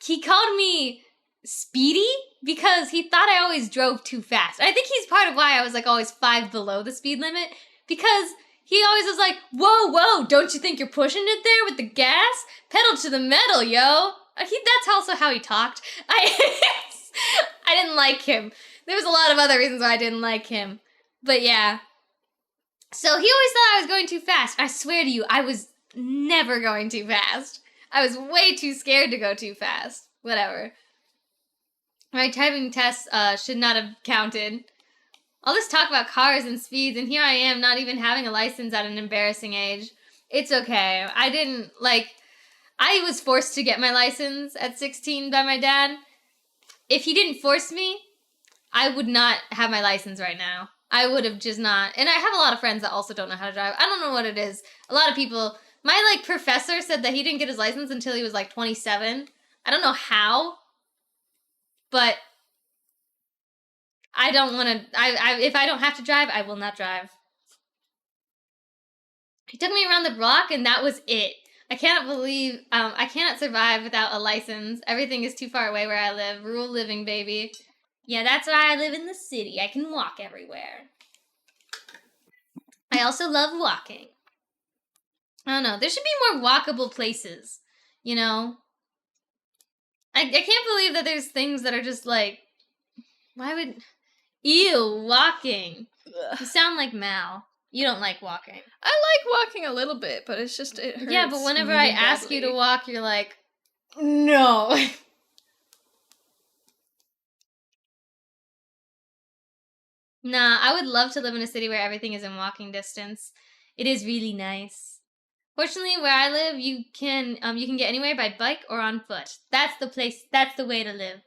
he called me speedy because he thought I always drove too fast. I think he's part of why I was like always 5 below the speed limit, because he always was like, whoa, don't you think you're pushing it there with the gas? Pedal to the metal, yo. That's also how he talked. I didn't like him. There was a lot of other reasons why I didn't like him. But yeah. So he always thought I was going too fast. I swear to you, I was never going too fast. I was way too scared to go too fast. Whatever. My driving tests should not have counted. All this talk about cars and speeds, and here I am not even having a license at an embarrassing age. It's okay. I was forced to get my license at 16 by my dad. If he didn't force me, I would not have my license right now. I would have just not. And I have a lot of friends that also don't know how to drive. I don't know what it is. A lot of people, my like professor said that he didn't get his license until he was like 27. I don't know how, but I don't want to. If I don't have to drive, I will not drive. He took me around the block, and that was it. I cannot believe, I cannot survive without a license. Everything is too far away where I live. Rural living, baby. Yeah, that's why I live in the city. I can walk everywhere. I also love walking. I don't know. There should be more walkable places, you know? I can't believe that there's things that are just like, why would... Ew, walking. You sound like Mal. You don't like walking. I like walking a little bit, but it's just, it hurts. Yeah, but whenever I ask you to badly. walk, you're like, no. Nah, I would love to live in a city where everything is in walking distance. It is really nice. Fortunately, where I live, you can get anywhere by bike or on foot. That's the place. That's the way to live.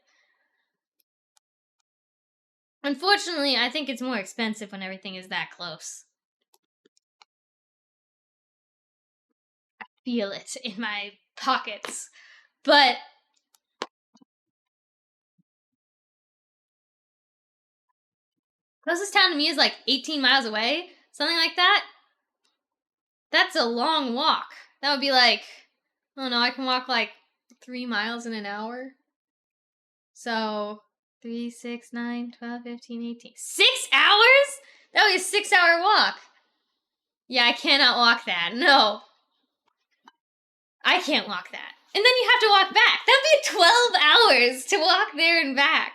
Unfortunately, I think it's more expensive when everything is that close. I feel it in my pockets. But closest town to me is like 18 miles away, something like that. That's a long walk. That would be like, I don't know, I can walk like 3 miles in an hour. So 3, 6, 9, 12, 15, 18. 6 hours? That would be a 6-hour walk. Yeah, I cannot walk that. No. I can't walk that. And then you have to walk back. That would be 12 hours to walk there and back.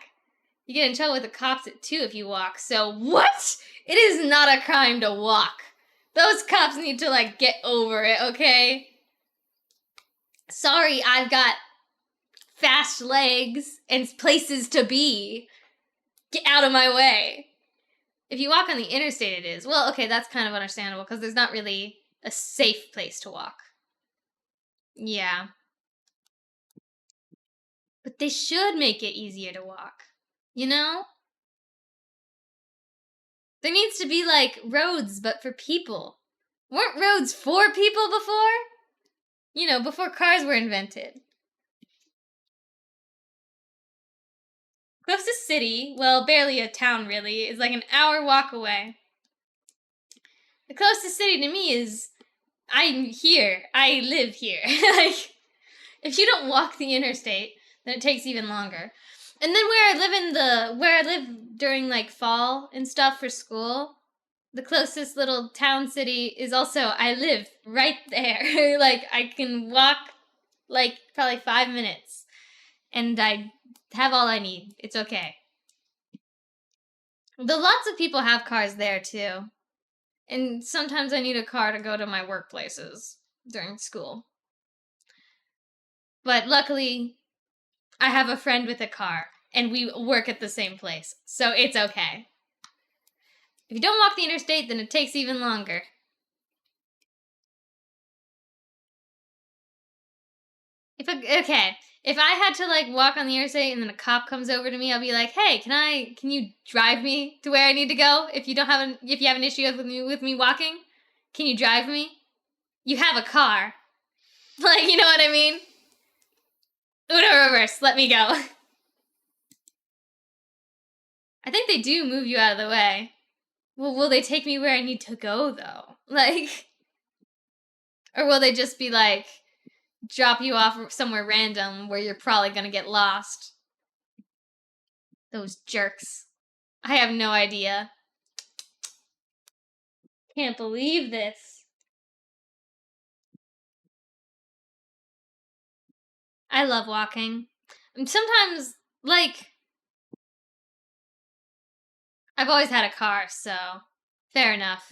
You get in trouble with the cops at 2 if you walk. So what? It is not a crime to walk. Those cops need to, like, get over it, okay? Sorry, I've got fast legs and places to be. Get out of my way. If you walk on the interstate, it is. Well, okay, that's kind of understandable because there's not really a safe place to walk. Yeah. But they should make it easier to walk. You know? There needs to be, like, roads, but for people. Weren't roads for people before? You know, before cars were invented. Closest city, well, barely a town really, is like an hour walk away. The closest city to me is, I'm here. I live here. Like, if you don't walk the interstate, then it takes even longer. And then where I live during like fall and stuff for school, the closest little town city is also, I live right there. Like, I can walk like probably 5 minutes and I have all I need. It's okay. Though lots of people have cars there too. And sometimes I need a car to go to my workplaces during school. But luckily, I have a friend with a car, and we work at the same place, so it's okay. If you don't walk the interstate, then it takes even longer. If I had to like walk on the interstate and then a cop comes over to me, I'll be like, "Hey, can you drive me to where I need to go? If you have an issue with me walking, can you drive me? You have a car." Like, you know what I mean? Uno reverse, let me go. I think they do move you out of the way. Well, will they take me where I need to go, though? Like, or will they just be like, drop you off somewhere random where you're probably gonna get lost? Those jerks. I have no idea. Can't believe this. I love walking. And sometimes, like, I've always had a car, so fair enough.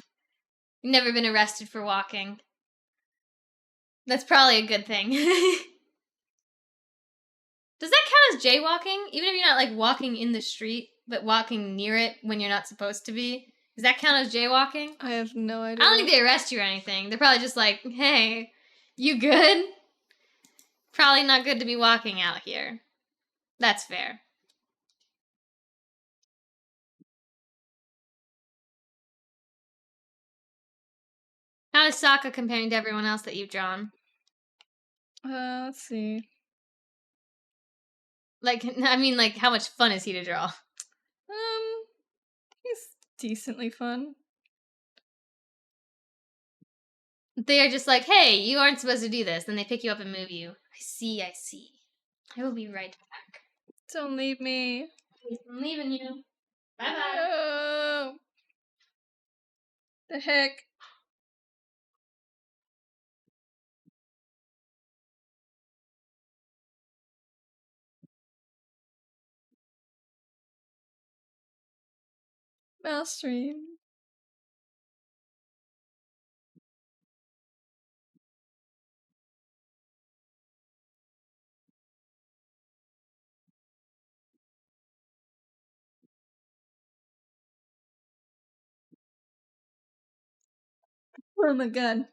Never been arrested for walking. That's probably a good thing. Does that count as jaywalking? Even if you're not, like, walking in the street, but walking near it when you're not supposed to be? Does that count as jaywalking? I have no idea. I don't think they arrest you or anything. They're probably just like, hey, you good? Probably not good to be walking out here. That's fair. How is Sokka comparing to everyone else that you've drawn? Let's see. Like, I mean, like, how much fun is he to draw? He's decently fun. They are just like, hey, you aren't supposed to do this. Then they pick you up and move you. I see. I will be right back. Don't leave me. I'm leaving you. Bye-bye. No. The heck? Mouse stream. Oh my god.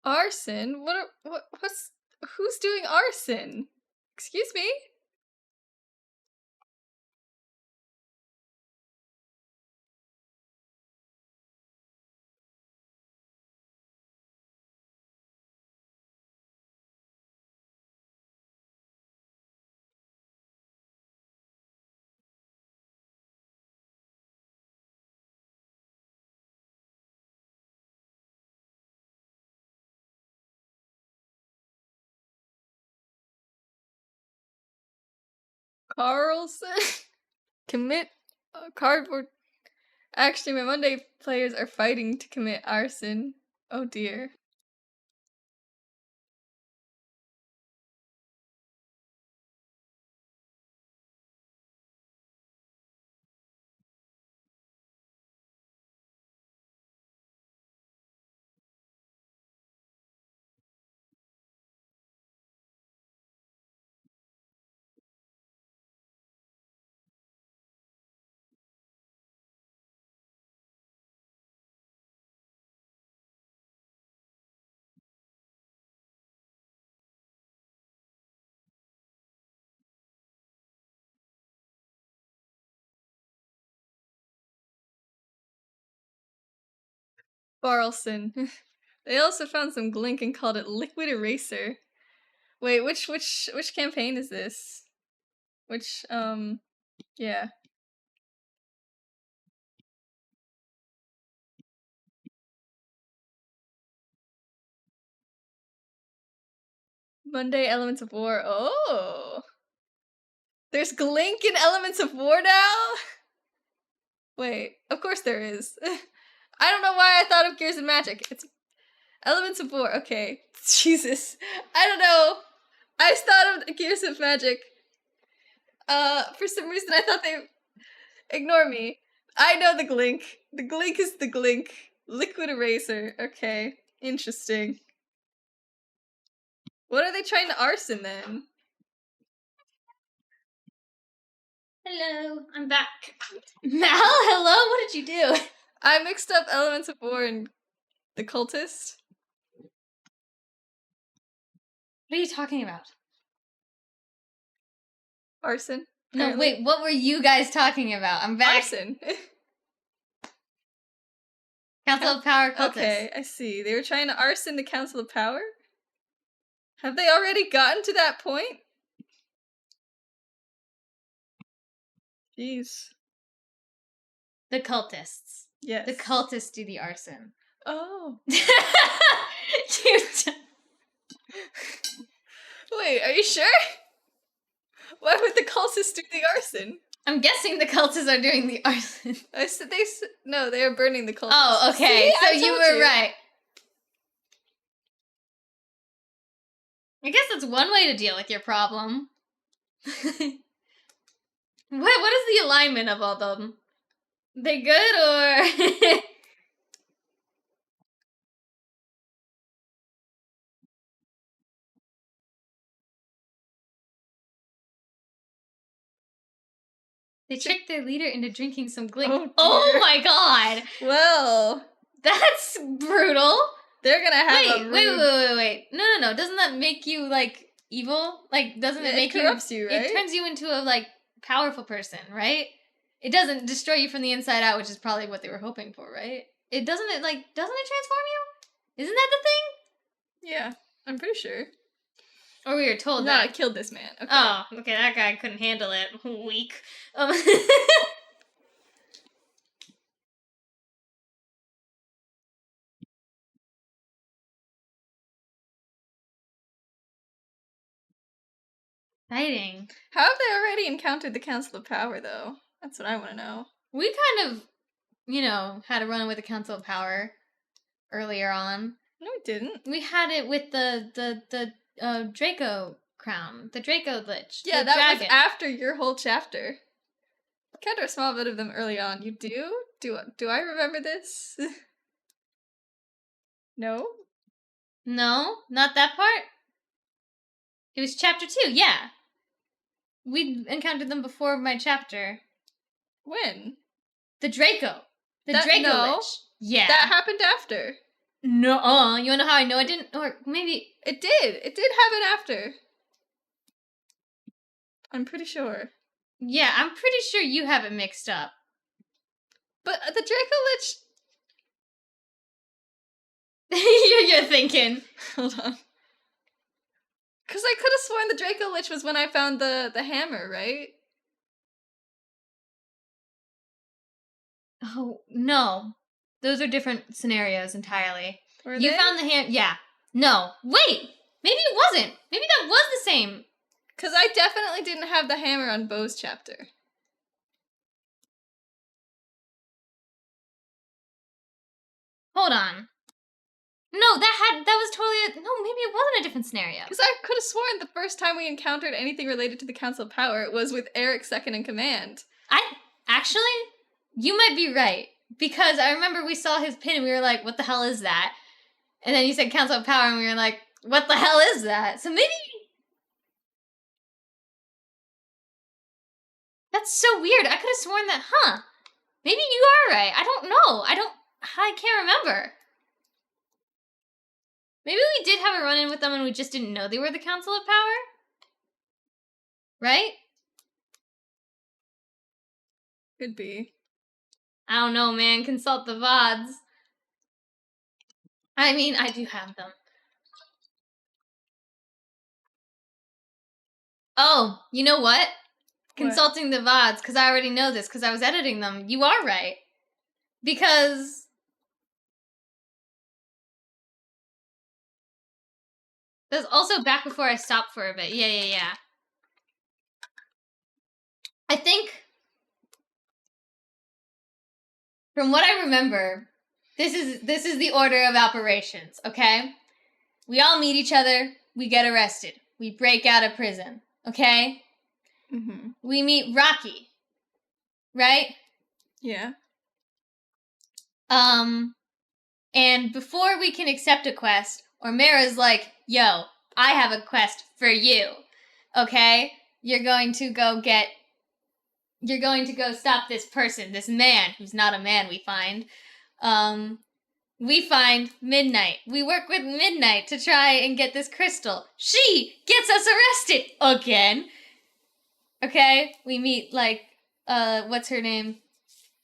Arson? Who's doing arson? Excuse me? Carlson? Commit cardboard. Actually, my Monday players are fighting to commit arson. Oh dear. Carlson. They also found some glink and called it liquid eraser. Wait, which campaign is this? Which yeah. Monday Elements of War. Oh. There's glink in Elements of War now? Wait, of course there is. I don't know why I thought of Gears of Magic. It's Elements of War. Okay. Jesus. I don't know. I just thought of Gears of Magic. For some reason I thought they ignore me. I know the glink. The glink is the glink. Liquid eraser. Okay. Interesting. What are they trying to arson then? Hello, I'm back. Mal, hello. What did you do? I mixed up Elements of War and the Cultist. What are you talking about? Arson. No, Apparently. wait. What were you guys talking about? I'm back. Arson. Council of Power cultists. Okay, I see. They were trying to arson the Council of Power? Have they already gotten to that point? Jeez. The cultists. Yes. The cultists do the arson. Oh. You Wait, are you sure? Why would the cultists do the arson? I'm guessing the cultists are doing the arson. No, they are burning the cultists. Oh, okay. See? So I you told were right. I guess that's one way to deal with your problem. What is the alignment of all of them? They good or They tricked their leader into drinking some glink. Oh, dear. My god! Well, that's brutal. They're gonna have wait. No. Doesn't that make you, like, evil? Like, doesn't it make you... It corrupts you, right? It turns you into a, like, powerful person, right? It doesn't destroy you from the inside out, which is probably what they were hoping for, right? Doesn't it transform you? Isn't that the thing? Yeah, I'm pretty sure. Or we were told that. No, I killed this man. Okay. Oh, okay, that guy couldn't handle it. Weak. Exciting. How have they already encountered the Council of Power, though? That's what I want to know. We kind of, had a run with the Council of Power earlier on. No, we didn't. We had it with the Draco crown, the Draco Lich. Yeah, that was after your whole chapter. Encounter a small bit of them early on. You do? Do I remember this? No? No, not that part. It was chapter 2, yeah. We encountered them before my chapter. When? The Draco. The Draco Lich. Yeah. That happened after. No, you wanna know how I know it didn't? Or maybe... It did. It did happen after. I'm pretty sure. Yeah, I'm pretty sure you have it mixed up. But the Draco Lich... You're thinking. Hold on. Because I could have sworn the Draco Lich was when I found the hammer, right? Oh, no. Those are different scenarios entirely. You found the hammer. Yeah. No. Wait! Maybe it wasn't. Maybe that was the same. Because I definitely didn't have the hammer on Bo's chapter. Hold on. No, that was totally... No, maybe it wasn't a different scenario. Because I could have sworn the first time we encountered anything related to the Council of Power, it was with Eric second in command. Actually, you might be right. Because I remember we saw his pin and we were like, what the hell is that? And then you said Council of Power and we were like, what the hell is that? So maybe... That's so weird. I could have sworn that, maybe you are right. I don't know. I can't remember. Maybe we did have a run-in with them and we just didn't know they were the Council of Power? Right? Could be. I don't know, man. Consult the VODs. I mean, I do have them. Oh, you know what? Consulting the VODs, because I already know this, because I was editing them. You are right. Because... That's also back before I stopped for a bit. Yeah. I think... From what I remember, this is the order of operations, okay? We all meet each other. We get arrested. We break out of prison, okay? Mm-hmm. We meet Rocky, right? Yeah. And before we can accept a quest, Ormera's like, yo, I have a quest for you, okay? You're going to go stop this person, this man, who's not a man, we find. We find Midnight. We work with Midnight to try and get this crystal. She gets us arrested again. Okay? We meet, like, what's her name?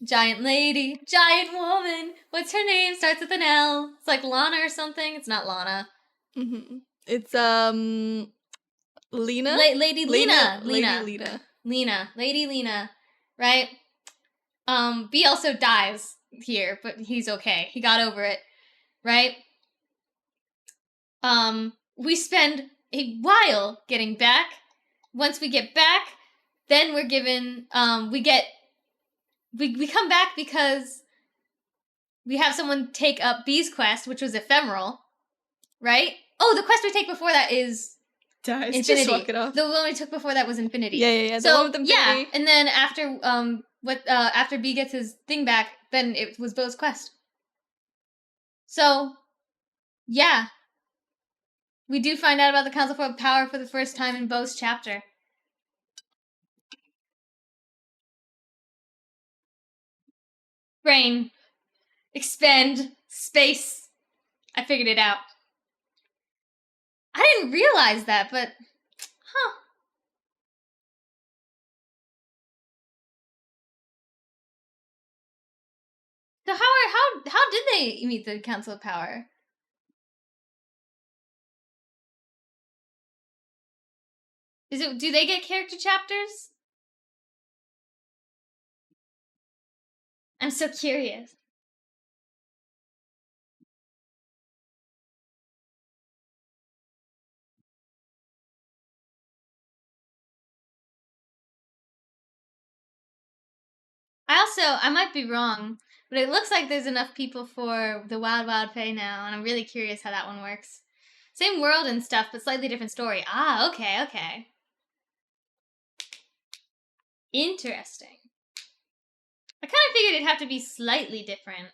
Giant lady. Giant woman. What's her name? Starts with an L. It's like Lana or something. It's not Lana. Mm-hmm. It's, Lena? Lady Lena. Lady Lena. Right? B also dies here, but he's okay. He got over it. Right? We spend a while getting back. Once we get back, then we're given, we come back because we have someone take up B's quest, which was ephemeral. Right? Oh, the quest we take before that is Dies. Infinity. Just walk it off. The one we took before that was Infinity. Yeah. So, the one with Infinity. Yeah, and then after B gets his thing back, then it was Bo's quest. So, yeah. We do find out about the Council of Power for the first time in Bo's chapter. Brain. Expend. Space. I figured it out. I didn't realize that, but... Huh. So how did they meet the Council of Power? Do they get character chapters? I'm so curious. I might be wrong, but it looks like there's enough people for the Wild Wild Fae now, and I'm really curious how that one works. Same world and stuff, but slightly different story. Ah, okay. Interesting. I kind of figured it'd have to be slightly different.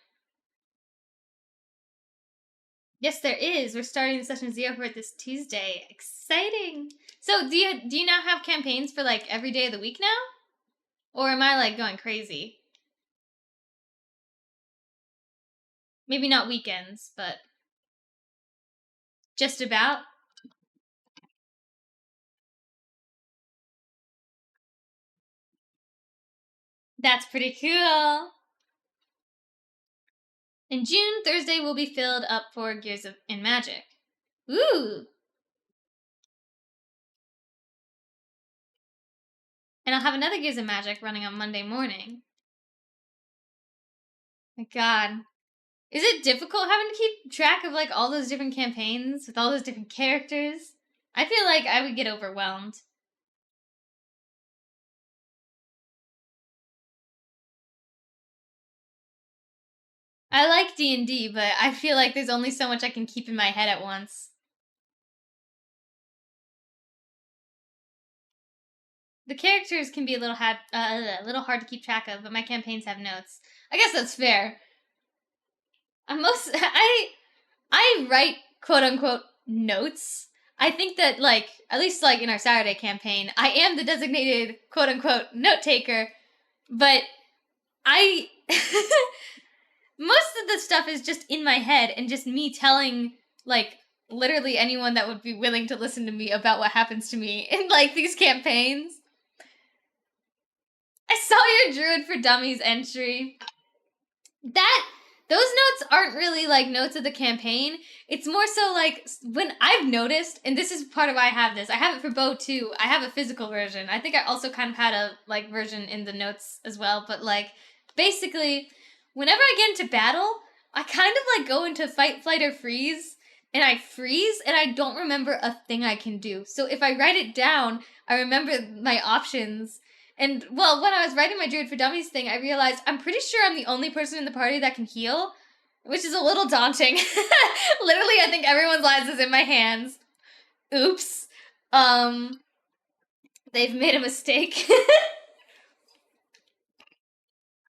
Yes, there is. We're starting session 0 for it this Tuesday. Exciting. So, do you now have campaigns for like every day of the week now? Or am I like going crazy? Maybe not weekends, but just about. That's pretty cool. In June, Thursday will be filled up for Gears of in Magic. Ooh! And I'll have another Gears of Magic running on Monday morning. My God. Is it difficult having to keep track of like all those different campaigns with all those different characters? I feel like I would get overwhelmed. I like D&D, but I feel like there's only so much I can keep in my head at once. The characters can be a little hard to keep track of, but my campaigns have notes. I guess that's fair. I write quote unquote notes. I think that like at least like in our Saturday campaign, I am the designated quote unquote note taker, but I most of the stuff is just in my head and just me telling like literally anyone that would be willing to listen to me about what happens to me in like these campaigns. I saw your Druid for Dummies entry. Those notes aren't really like notes of the campaign. It's more so like when I've noticed, and this is part of why I have this. I have it for Bo too. I have a physical version. I think I also kind of had a like version in the notes as well. But like basically, whenever I get into battle, I kind of like go into fight, flight, or freeze, and I freeze, and I don't remember a thing I can do. So if I write it down, I remember my options. And, well, when I was writing my Druid for Dummies thing, I realized I'm pretty sure I'm the only person in the party that can heal, which is a little daunting. Literally, I think everyone's lives is in my hands. Oops. They've made a mistake.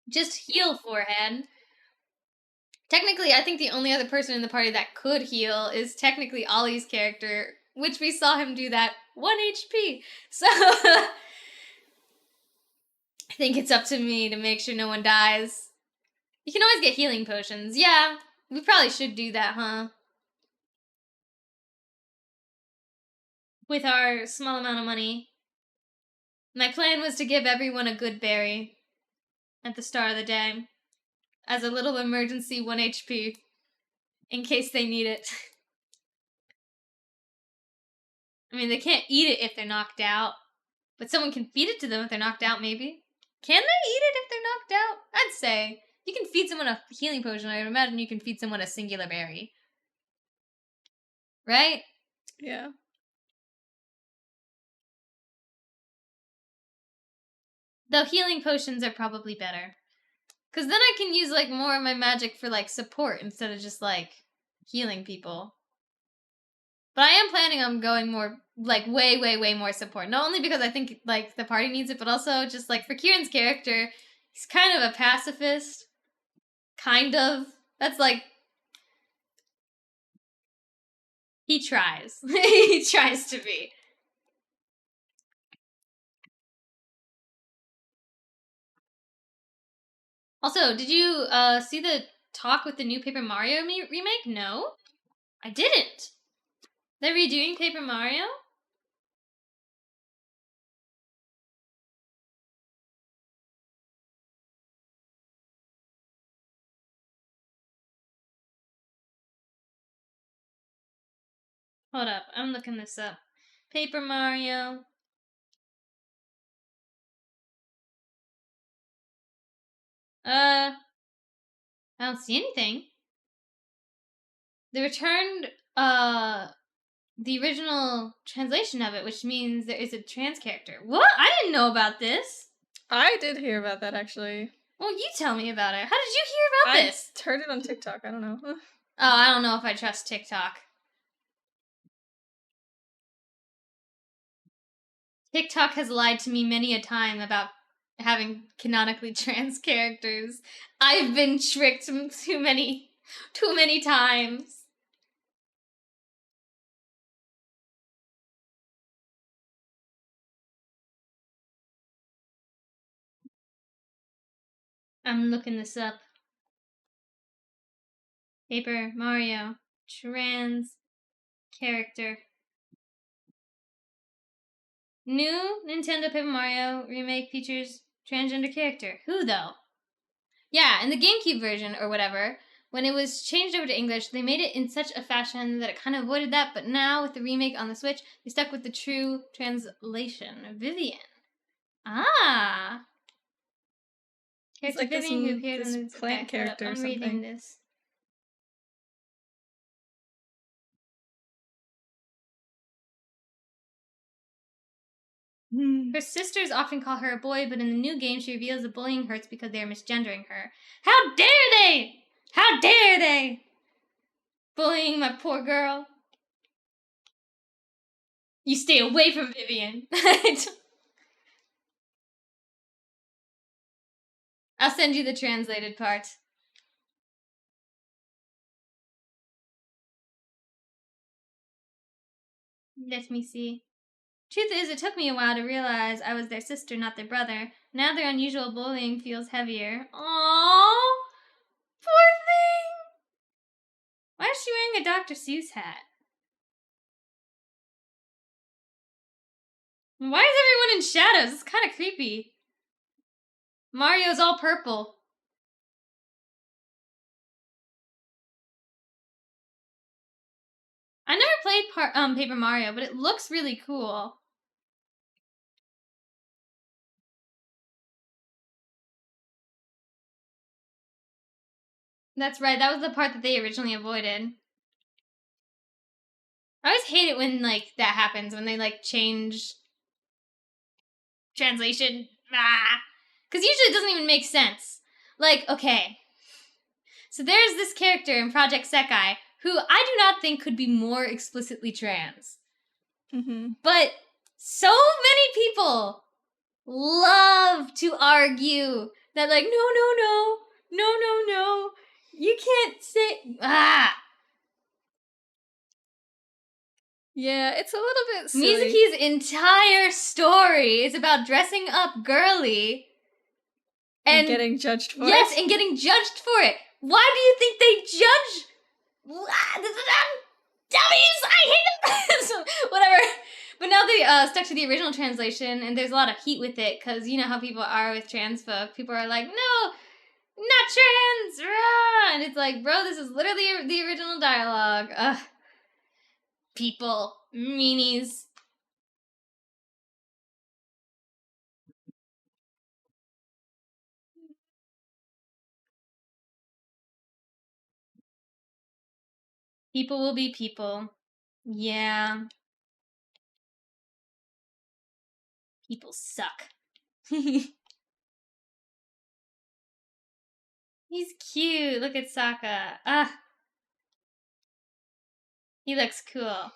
Just heal, forehead. Technically, I think the only other person in the party that could heal is technically Ollie's character, which we saw him do that 1 HP. So... I think it's up to me to make sure no one dies. You can always get healing potions. Yeah, we probably should do that, huh? With our small amount of money. My plan was to give everyone a good berry at the start of the day as a little emergency 1 HP in case they need it. I mean, they can't eat it if they're knocked out, but someone can feed it to them if they're knocked out, maybe. Can they eat it if they're knocked out? I'd say. You can feed someone a healing potion. I would imagine you can feed someone a singular berry. Right? Yeah. Though healing potions are probably better. Because then I can use, like, more of my magic for, like, support instead of just, like, healing people. But I am planning on going more, like, way more support. Not only because I think, like, the party needs it, but also just, like, for Kieran's character, he's kind of a pacifist. Kind of. That's, like... He tries. He tries to be. Also, did you see the talk with the new Paper Mario remake? No, I didn't. They're redoing Paper Mario? Hold up, I'm looking this up. Paper Mario. I don't see anything. They returned the original translation of it, which means there is a trans character. What? I didn't know about this. I did hear about that, actually. Well, you tell me about it. How did you hear about this? I heard it on TikTok. I don't know. Oh, I don't know if I trust TikTok. TikTok has lied to me many a time about having canonically trans characters. I've been tricked too many times. I'm looking this up. Paper Mario trans character. New Nintendo Paper Mario remake features transgender character. Who though? Yeah, in the GameCube version or whatever, when it was changed over to English, they made it in such a fashion that it kind of avoided that, but now with the remake on the Switch, they stuck with the true translation. Vivian. Ah. It's Character like Vivian who appeared this in the plant character or I'm something. reading this. Her sisters often call her a boy, but in the new game, she reveals the bullying hurts because they are misgendering her. How dare they! How dare they! Bullying my poor girl. You stay away from Vivian. I'll send you the translated part. Let me see. Truth is, it took me a while to realize I was their sister, not their brother. Now their unusual bullying feels heavier. Aww! Poor thing! Why is she wearing a Dr. Seuss hat? Why is everyone in shadows? It's kind of creepy. Mario's all purple. I never played Paper Mario, but it looks really cool. That's right, that was the part that they originally avoided. I always hate it when, like, that happens, when they, like, change translation. Ah! Because usually it doesn't even make sense. Like, okay. So there's this character in Project Sekai who I do not think could be more explicitly trans. Mm-hmm. But so many people love to argue that, like, no, you can't say, Yeah, it's a little bit silly. Mizuki's entire story is about dressing up girly and getting judged for it. Yes, and getting judged for it. Why do you think they judge? Dummies! I hate them! Whatever. But now they stuck to the original translation, and there's a lot of heat with it, because you know how people are with trans folk. People are like, no, not trans! Rah! And it's like, bro, this is literally the original dialogue. Ugh. People. Meanies. People will be people. Yeah. People suck. He's cute. Look at Sokka. Ah. He looks cool.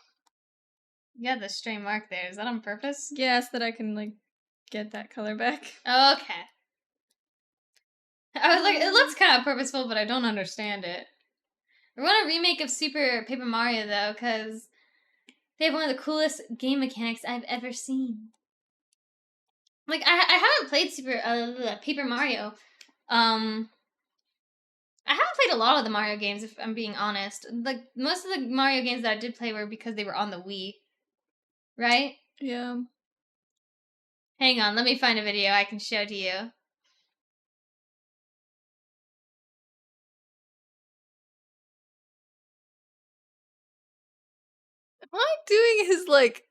You got the stray mark there. Is that on purpose? Yes, that I can, like, get that color back. Okay. I was like, it looks kind of purposeful, but I don't understand it. I want a remake of Super Paper Mario, though, because they have one of the coolest game mechanics I've ever seen. Like, I haven't played Super Paper Mario I haven't played a lot of the Mario games, if I'm being honest. Like, most of the Mario games that I did play were because they were on the Wii. Right? Yeah. Hang on, let me find a video I can show to you. Am I doing his, like...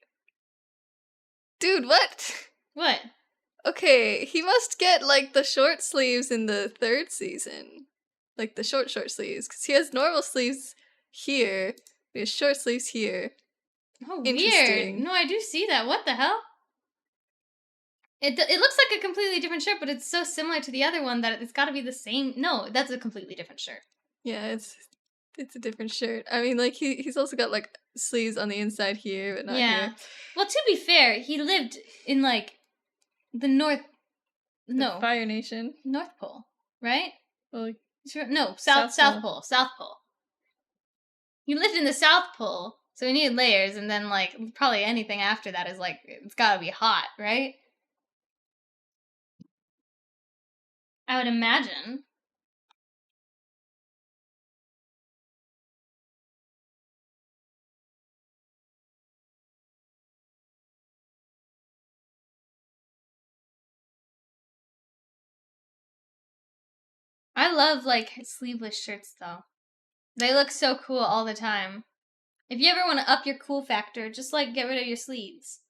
Dude, what? What? Okay, he must get, like, the short sleeves in the 3rd season. Like, the short sleeves. Because he has normal sleeves here. He has short sleeves here. Oh, Interesting. weird. No, I do see that. What the hell? It looks like a completely different shirt, but it's so similar to the other one that it's got to be the same. No, that's a completely different shirt. Yeah, it's a different shirt. I mean, like, he's also got, like, sleeves on the inside here, but not here. Well, to be fair, he lived in, like, the The Fire Nation. North Pole, right? Well, no, South Pole. South Pole. He lived in the South Pole, so he needed layers, and then, like, probably anything after that is, like, it's gotta be hot, right? I would imagine. I love, like, sleeveless shirts, though. They look so cool all the time. If you ever want to up your cool factor, just, like, get rid of your sleeves.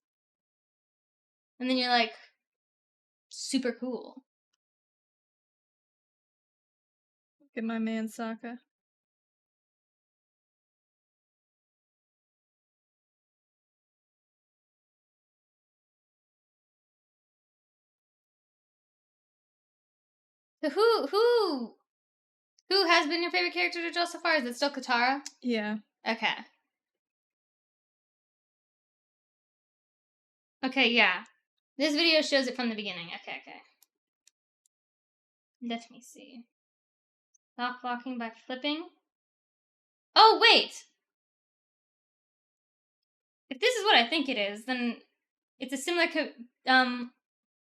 And then you're, like, super cool. Look at my man, Sokka. So who has been your favorite character to draw so far? Is it still Katara? Yeah. Okay. Okay, yeah. This video shows it from the beginning. Okay. Let me see. Stop blocking by flipping. Oh, wait! If this is what I think it is, then it's a similar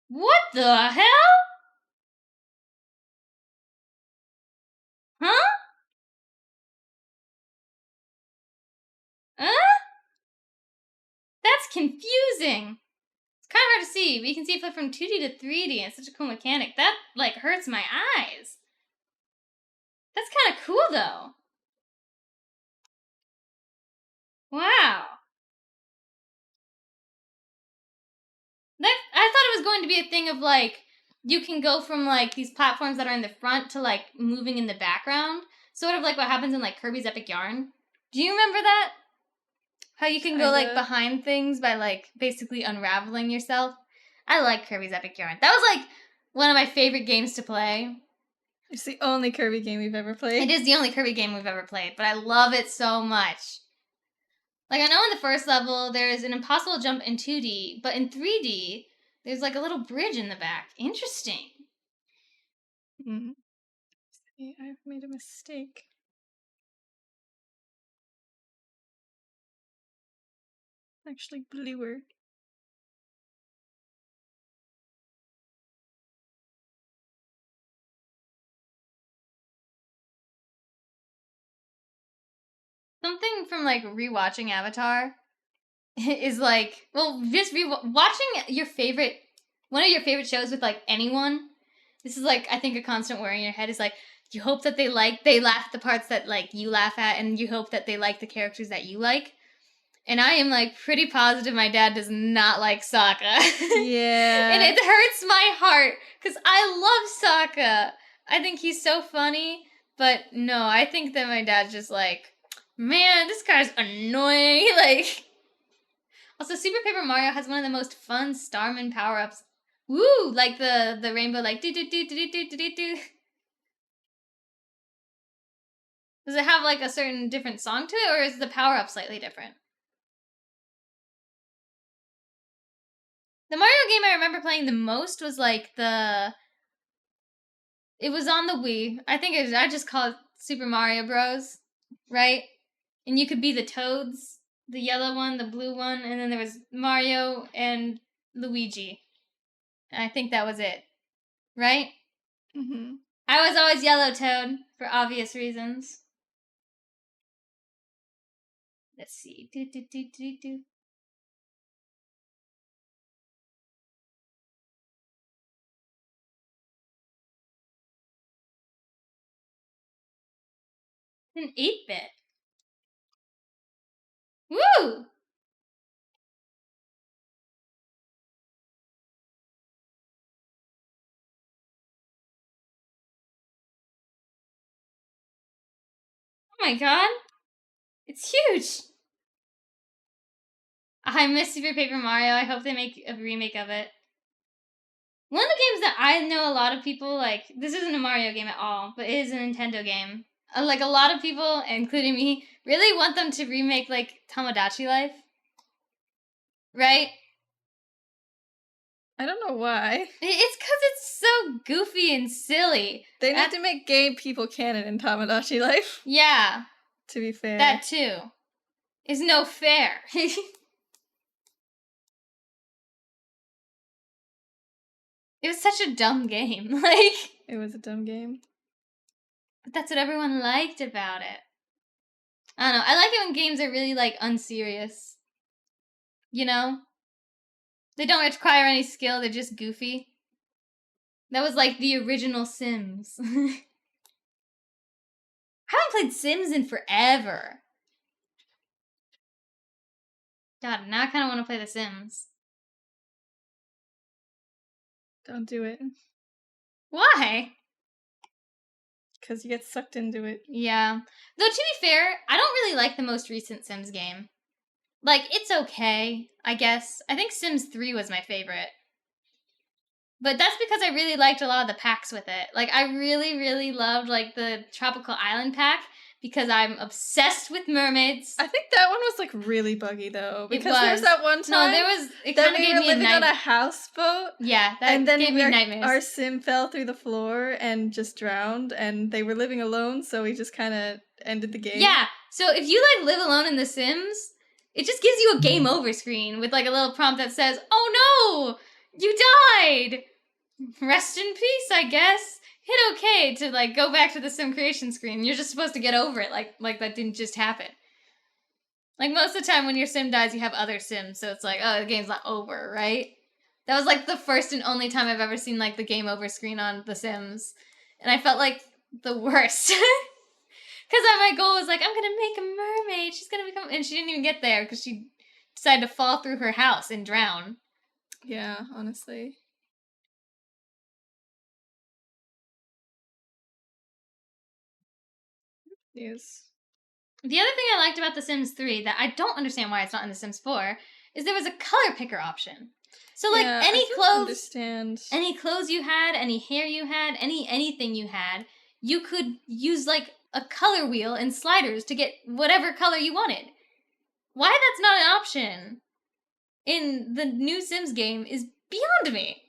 what the hell? Huh? Huh? That's confusing. It's kind of hard to see, but you can see it flip from 2D to 3D, and it's such a cool mechanic. That, like, hurts my eyes. That's kind of cool, though. Wow. I thought it was going to be a thing of, like, you can go from, like, these platforms that are in the front to, like, moving in the background. Sort of like what happens in, like, Kirby's Epic Yarn. Do you remember that? How you can go, like, behind things by, like, basically unraveling yourself? I like Kirby's Epic Yarn. That was, like, one of my favorite games to play. It's the only Kirby game we've ever played. It is the only Kirby game we've ever played, but I love it so much. Like, I know in the first level, there's an impossible jump in 2D, but in 3D, there's, like, a little bridge in the back. Interesting. Mm-hmm. See, I've made a mistake. Actually bluer. Something from, like, rewatching Avatar is, like, well, just watching one of your favorite shows with, like, anyone. This is, like, I think a constant worry in your head is, like, you hope that they laugh the parts that, like, you laugh at, and you hope that they like the characters that you like. And I am, like, pretty positive my dad does not like Sokka. Yeah. And it hurts my heart, because I love Sokka. I think he's so funny, but no, I think that my dad's just like, man, this guy's annoying. Like, also, Super Paper Mario has one of the most fun Starman power-ups. Woo! Like the rainbow, like, do-do-do-do-do-do-do-do. Does it have, like, a certain different song to it, or is the power-up slightly different? The Mario game I remember playing the most was, like, it was on the Wii. I just call it Super Mario Bros. Right? And you could be the Toads, the yellow one, the blue one, and then there was Mario and Luigi. And I think that was it. Right? Mm-hmm. I was always Yellow Toad for obvious reasons. Let's see. An 8-bit. Woo! Oh my god. It's huge. I miss Super Paper Mario. I hope they make a remake of it. One of the games that I know a lot of people, like, this isn't a Mario game at all, but it is a Nintendo game. Like, a lot of people, including me, really want them to remake, like, Tomodachi Life. Right? I don't know why. It's because it's so goofy and silly. They need to make gay people canon in Tomodachi Life. Yeah. To be fair. That too. Is no fair. It was such a dumb game. Like, it was a dumb game. But that's what everyone liked about it. I don't know. I like it when games are really, like, unserious. You know? They don't require any skill, they're just goofy. That was like the original Sims. I haven't played Sims in forever. God, now I kind of want to play The Sims. Don't do it. Why? Because you get sucked into it. Yeah. Though, to be fair, I don't really like the most recent Sims game. Like, it's okay, I guess. I think Sims 3 was my favorite. But that's because I really liked a lot of the packs with it. Like, I really, really loved, like, the Tropical Island pack because I'm obsessed with mermaids. I think that one was, like, really buggy, though. Because there was that one time no, there was, it kind of we gave were me living on a houseboat. Yeah, that and then gave me nightmares. Our sim fell through the floor and just drowned, and they were living alone, so we just kind of ended the game. Yeah, so if you, like, live alone in The Sims, it just gives you a game over screen with, like, a little prompt that says, "Oh no! You died! Rest in peace, I guess. Hit OK to, like, go back to the sim creation screen. You're just supposed to get over it, like that didn't just happen." Like, most of the time when your sim dies, you have other sims, so it's like, oh, the game's not over, right? That was, like, the first and only time I've ever seen, like, the game over screen on The Sims. And I felt like the worst. Because my goal was, like, I'm gonna make a mermaid. She's gonna become... And she didn't even get there because she decided to fall through her house and drown. Yeah, honestly. Yes. The other thing I liked about The Sims 3 that I don't understand why it's not in The Sims 4 is there was a color picker option. So, like, yeah, any clothes you had, any hair you had, anything you had, you could use, like, a color wheel and sliders to get whatever color you wanted. Why that's not an option in the new Sims game is beyond me.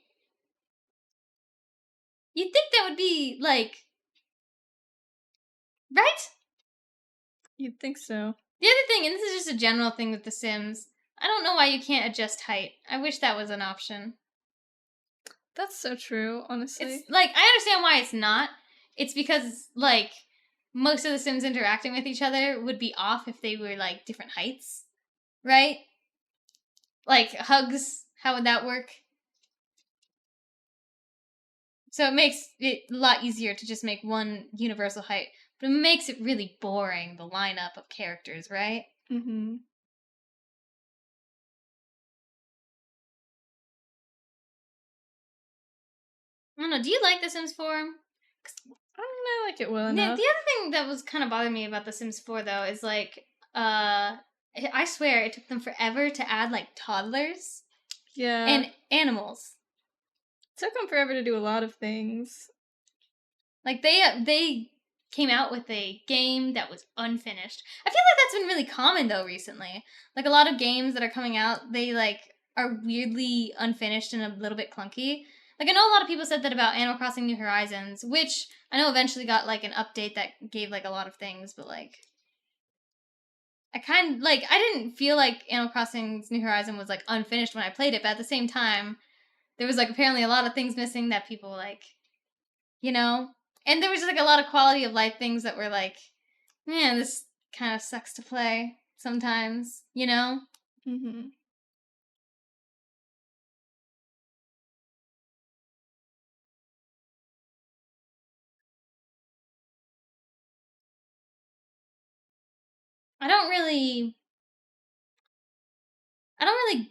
You'd think that would be, like... Right? You'd think so. The other thing, and this is just a general thing with The Sims, I don't know why you can't adjust height. I wish that was an option. That's so true, honestly. It's, like, I understand why it's not. It's because, like, most of the Sims interacting with each other would be off if they were, like, different heights. Right? Like, hugs, how would that work? So it makes it a lot easier to just make one universal height. But it makes it really boring, the lineup of characters, right? Mm-hmm. I don't know, do you like The Sims 4? I don't know, I like it well enough. The other thing that was kind of bothering me about The Sims 4, though, is, like, I swear it took them forever to add, like, toddlers. Yeah. And animals. It took them forever to do a lot of things. Like, they came out with a game that was unfinished. I feel like that's been really common, though, recently. Like, a lot of games that are coming out, they, like, are weirdly unfinished and a little bit clunky. Like, I know a lot of people said that about Animal Crossing New Horizons, which I know eventually got, like, an update that gave, like, a lot of things, but, like... I didn't feel like Animal Crossing's New Horizon was, like, unfinished when I played it, but at the same time, there was, like, apparently a lot of things missing that people, like, you know? And there was like a lot of quality of life things that were like, man, this kind of sucks to play sometimes, you know? Mm-hmm. I don't really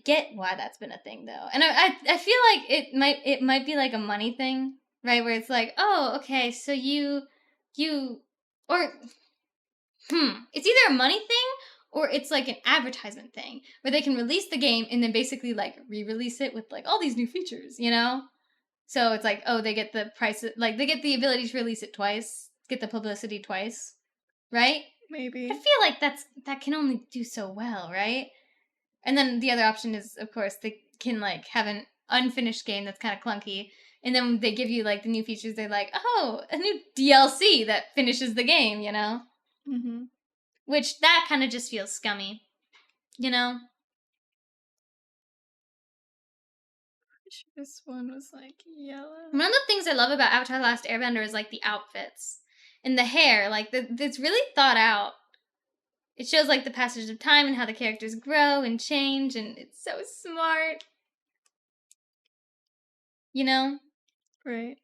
get why that's been a thing though. And I feel like it might be like a money thing, right? Where it's like, oh, okay, so you or it's either a money thing or it's like an advertisement thing where they can release the game and then basically like re-release it with like all these new features, you know? So it's like, oh, they get the price, like they get the ability to release it twice, get the publicity twice, right? Maybe. I feel like that can only do so well, right? And then the other option is, of course, they can like have an unfinished game that's kind of clunky, and then when they give you like the new features, they're like, oh, a new DLC that finishes the game, you know? Mm-hmm. Which that kind of just feels scummy, you know? This one was like yellow. One of the things I love about Avatar: The Last Airbender is like the outfits and the hair. Like it's really thought out. It shows like the passage of time and how the characters grow and change, and it's so smart. You know? Right.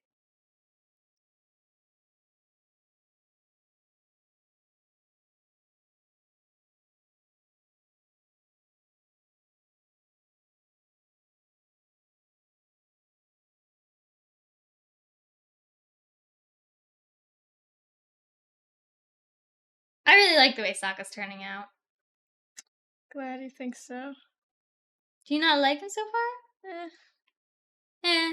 I really like the way Sokka's turning out. Glad you think so. Do you not like him so far? Eh. Eh.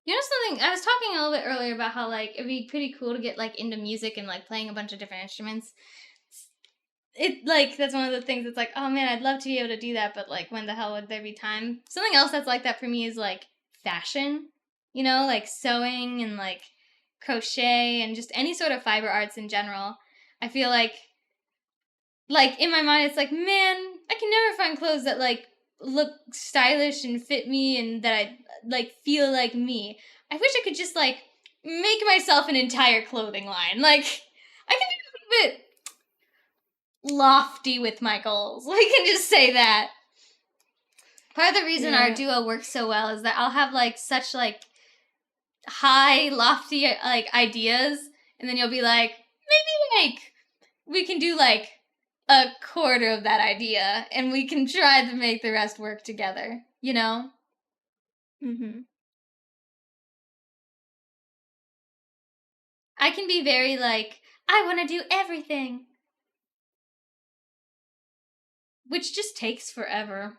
You know something? I was talking a little bit earlier about how like it'd be pretty cool to get like into music and like playing a bunch of different instruments. It like that's one of the things that's like, oh man, I'd love to be able to do that, but like when the hell would there be time? Something else that's like that for me is like fashion. You know, like sewing and like crochet and just any sort of fiber arts in general. I feel like in my mind it's like, man, I can never find clothes that like look stylish and fit me and that I like feel like me. I wish I could just like make myself an entire clothing line. Like I can be a little bit lofty with my goals. I can just say that. Part of the reason our duo works so well is that I'll have like such like high lofty like ideas and then you'll be like, maybe like we can do like a quarter of that idea and we can try to make the rest work together, you know? Mm-hmm. I can be very like, I want to do everything. Which just takes forever.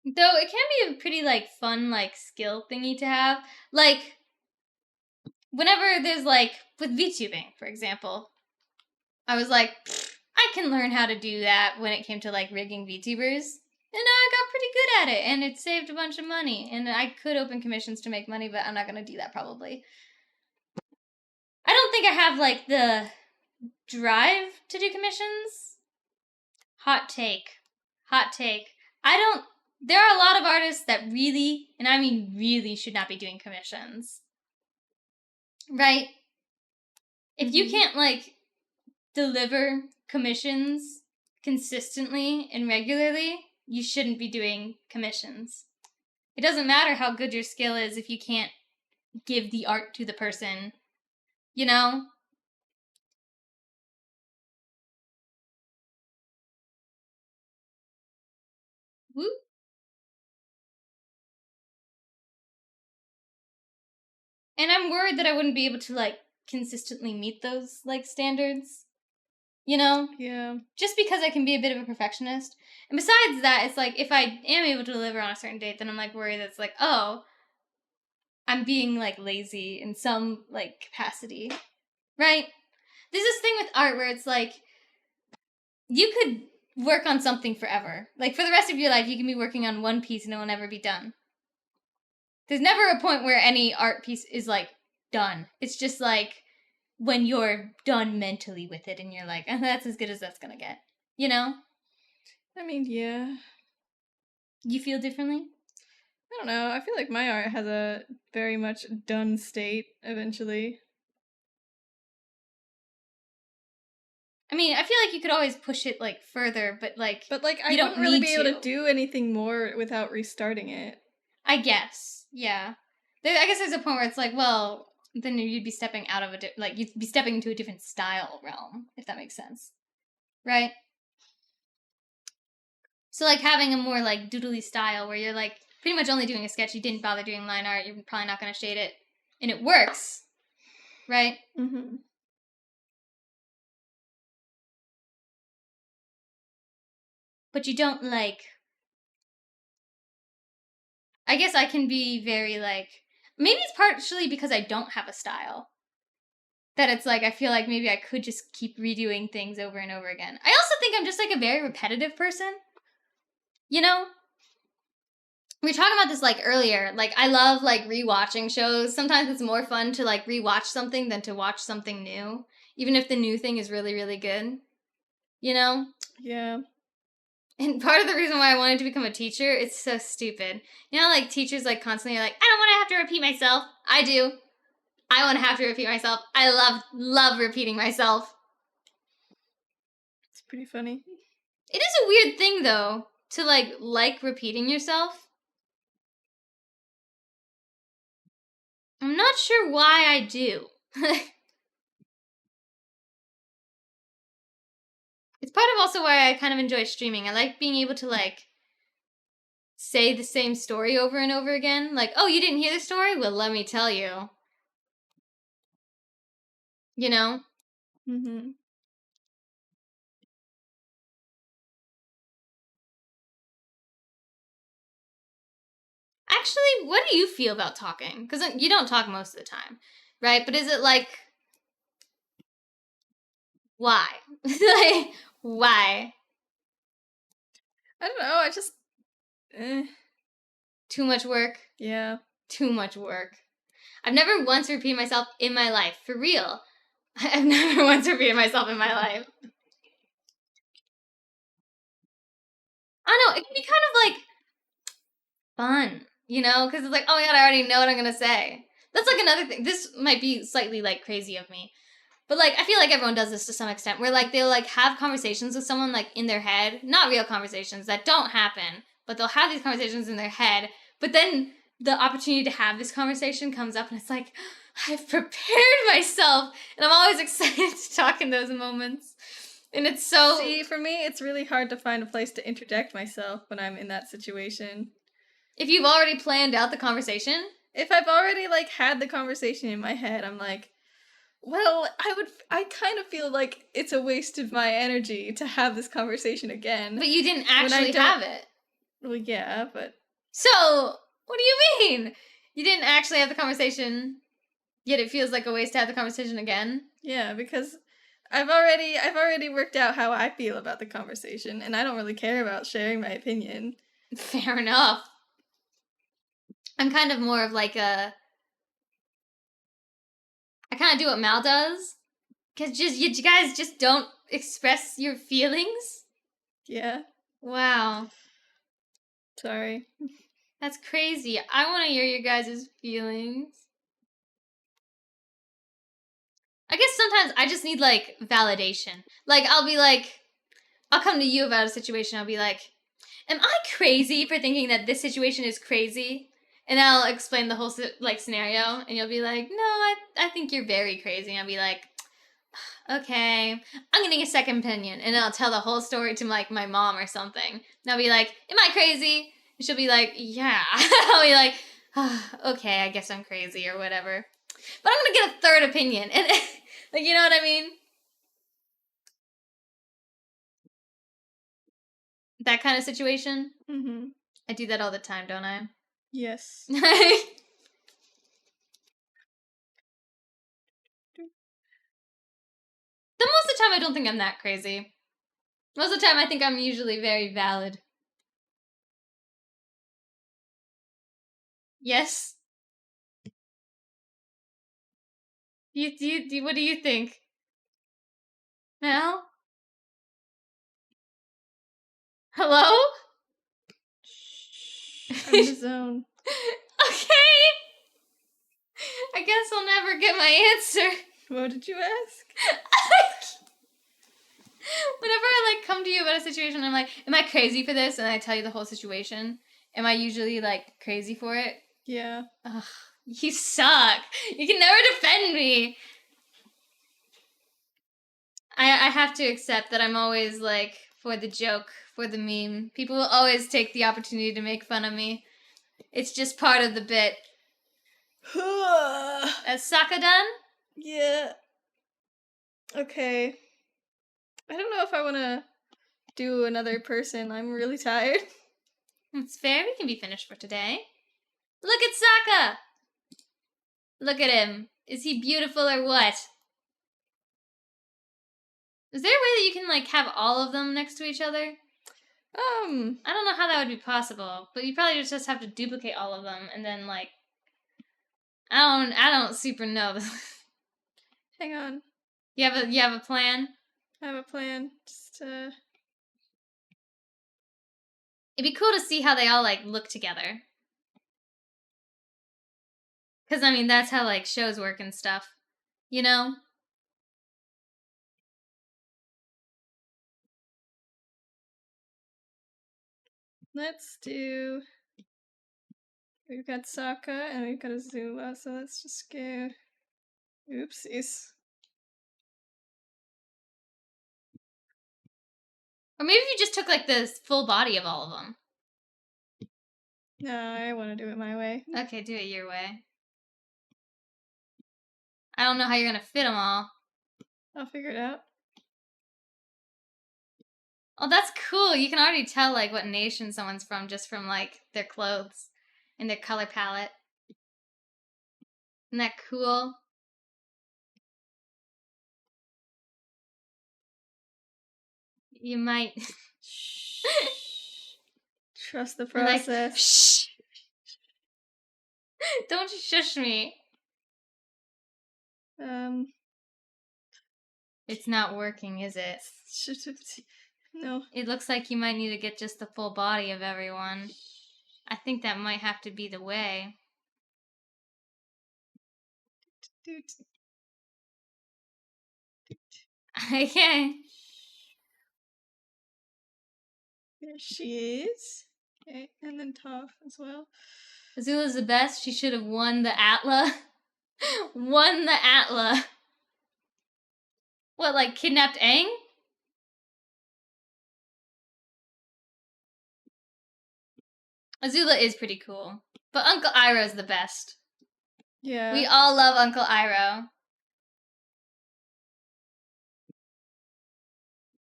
Though it can be a pretty like fun like skill thingy to have. Like whenever there's like with VTubing, for example, I was like, I can learn how to do that when it came to like rigging VTubers. And I got pretty good at it, and it saved a bunch of money. And I could open commissions to make money, but I'm not gonna do that probably. I don't think I have like the drive to do commissions. Hot take. Hot take. I don't. There are a lot of artists that really, and I mean really, should not be doing commissions. Right? If you can't like deliver commissions consistently and regularly, you shouldn't be doing commissions. It doesn't matter how good your skill is if you can't give the art to the person, you know? Woo. And I'm worried that I wouldn't be able to like consistently meet those like standards, you know? Yeah. Just because I can be a bit of a perfectionist. And besides that, it's like if I am able to deliver on a certain date, then I'm like worried that it's like, oh, I'm being like lazy in some like capacity. Right? There's this thing with art where it's like you could work on something forever. Like, for the rest of your life, you can be working on one piece and it will never be done. There's never a point where any art piece is, like, done. It's just, like, when you're done mentally with it and you're like, that's as good as that's gonna get. You know? I mean, yeah. You feel differently? I don't know. I feel like my art has a very much done state eventually. I mean, I feel like you could always push it, like, further, but, like, I you don't wouldn't really need be able to to. do anything more without restarting it. I guess. Yeah. I guess there's a point where it's like, well, then you'd be stepping out of you'd be stepping into a different style realm, if that makes sense. Right? So, like, having a more, like, doodly style where you're, like, pretty much only doing a sketch, you didn't bother doing line art, you're probably not going to shade it, and it works. Right? Mm-hmm. But you don't, like... I guess I can be very, like... Maybe it's partially because I don't have a style. That it's like, I feel like maybe I could just keep redoing things over and over again. I also think I'm just, like, a very repetitive person. You know? We were talking about this, like, earlier. Like, I love, like, rewatching shows. Sometimes it's more fun to, like, rewatch something than to watch something new. Even if the new thing is really, really good. You know? Yeah. And part of the reason why I wanted to become a teacher, it's so stupid. You know, like, teachers, like, constantly are like, I don't want to have to repeat myself. I do. I want to have to repeat myself. I love repeating myself. It's pretty funny. It is a weird thing, though, to, like repeating yourself. I'm not sure why I do. It's part of also why I kind of enjoy streaming. I like being able to, like, say the same story over and over again. Like, oh, you didn't hear the story? Well, let me tell you. You know? Mm-hmm. Actually, what do you feel about talking? Because you don't talk most of the time, right? But is it like, why? Like, why? I don't know. I just... Too much work? Yeah. Too much work. I've never once repeated myself in my life. For real. I've never once repeated myself in my life. I don't know, it can be kind of, like, fun, you know? Because it's like, oh my god, I already know what I'm going to say. That's, like, another thing. This might be slightly, like, crazy of me. But, like, I feel like everyone does this to some extent, where, like, they'll, like, have conversations with someone, like, in their head. Not real conversations that don't happen, but they'll have these conversations in their head. But then the opportunity to have this conversation comes up, and it's like, I've prepared myself, and I'm always excited to talk in those moments. And it's so... See, for me, it's really hard to find a place to interject myself when I'm in that situation. If you've already planned out the conversation? If I've already, like, had the conversation in my head, I'm like, well, I kind of feel like it's a waste of my energy to have this conversation again. But you didn't actually have it. Well, yeah, but... So, what do you mean? You didn't actually have the conversation, yet it feels like a waste to have the conversation again? Yeah, because I've already worked out how I feel about the conversation, and I don't really care about sharing my opinion. Fair enough. I'm kind of more of like I kind of do what Mal does. Because you guys just don't express your feelings? Yeah. Wow. Sorry. That's crazy. I want to hear your guys' feelings. I guess sometimes I just need, like, validation. Like, I'll come to you about a situation. I'll be like, am I crazy for thinking that this situation is crazy? And I'll explain the whole, like, scenario. And you'll be like, no, I think you're very crazy. And I'll be like, okay, I'm getting a second opinion. And I'll tell the whole story to, like, my mom or something. And I'll be like, am I crazy? And she'll be like, yeah. I'll be like, okay, I guess I'm crazy or whatever. But I'm gonna get a third opinion. And, like, you know what I mean? That kind of situation. Mm-hmm. I do that all the time, don't I? Yes. The most of the time, I don't think I'm that crazy. Most of the time, I think I'm usually very valid. Yes? What do you think? No? Hello? I'm in the zone. Okay! I guess I'll never get my answer. What did you ask? Whenever I like come to you about a situation, I'm like, am I crazy for this? And I tell you the whole situation. Am I usually like crazy for it? Yeah. Ugh, you suck. You can never defend me. I have to accept that I'm always like for the joke, for the meme. People will always take the opportunity to make fun of me. It's just part of the bit. Is Sokka done? Yeah. Okay. I don't know if I want to do another person. I'm really tired. It's fair. We can be finished for today. Look at Sokka! Look at him. Is he beautiful or what? Is there a way that you can like have all of them next to each other? I don't know how that would be possible, but you probably just have to duplicate all of them and then like I don't super know. Hang on. You have a plan? I have a plan. Just It'd be cool to see how they all like look together. Cuz I mean that's how like shows work and stuff. You know? let's do. We've got Sokka and we've got Azula, so let's just go. Oopsies. Or maybe if you just took like the full body of all of them. No, I want to do it my way. Okay, do it your way. I don't know how you're going to fit them all. I'll figure it out. Oh, that's cool. You can already tell like what nation someone's from just from like their clothes and their color palette. Isn't that cool? You might Trust the You're like, process. shh. Don't shush me. It's not working, is it? No. It looks like you might need to get just the full body of everyone. I think that might have to be the way. Okay. There she is. Okay, and then Toph as well. Azula's the best. She should have won the Atla. Won the Atla. What, like kidnapped Aang? Azula is pretty cool. But Uncle Iroh's the best. Yeah. We all love Uncle Iroh.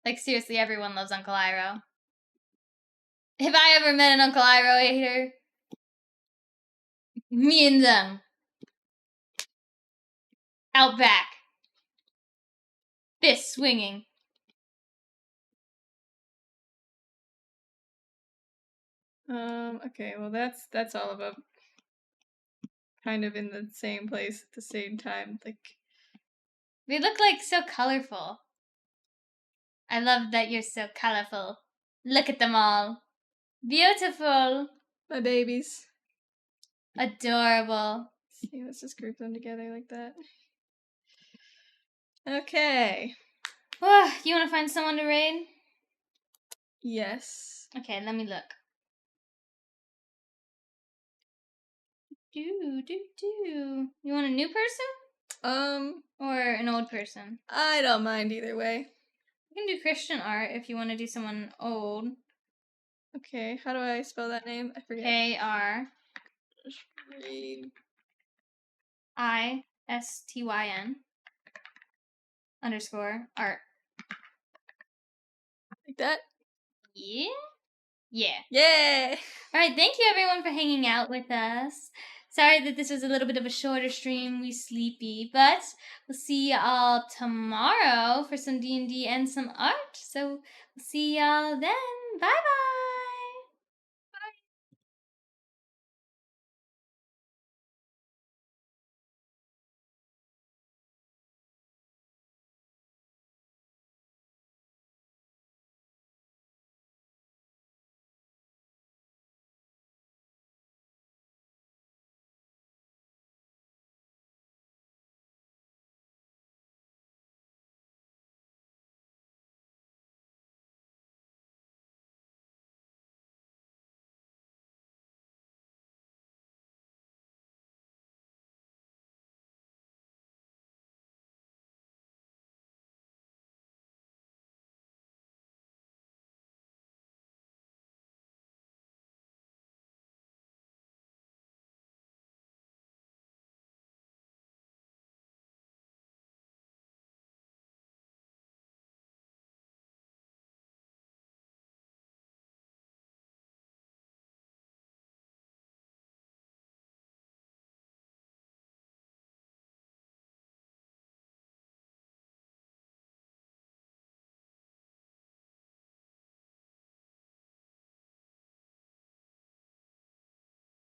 Like, seriously, everyone loves Uncle Iroh. Have I ever met an Uncle Iroh hater? Me and them. Out back. Fist swinging. Okay, well that's all of them. Kind of in the same place at the same time. Like They look like so colorful. I love that you're so colorful. Look at them all. Beautiful. my babies. Adorable. See, let's just group them together like that. Okay. You want to find someone to raid? Yes. Okay, let me look. You want a new person? Or an old person? I don't mind either way. You can do Christian art if you want to do someone old. Okay, how do I spell that name? I forget. KRISTYN _art. Like that? Yeah? Yeah. Yay! Alright, thank you everyone for hanging out with us. Sorry that this was a little bit of a shorter stream. We sleepy, but we'll see y'all tomorrow for some D&D and some art. So we'll see y'all then. Bye bye.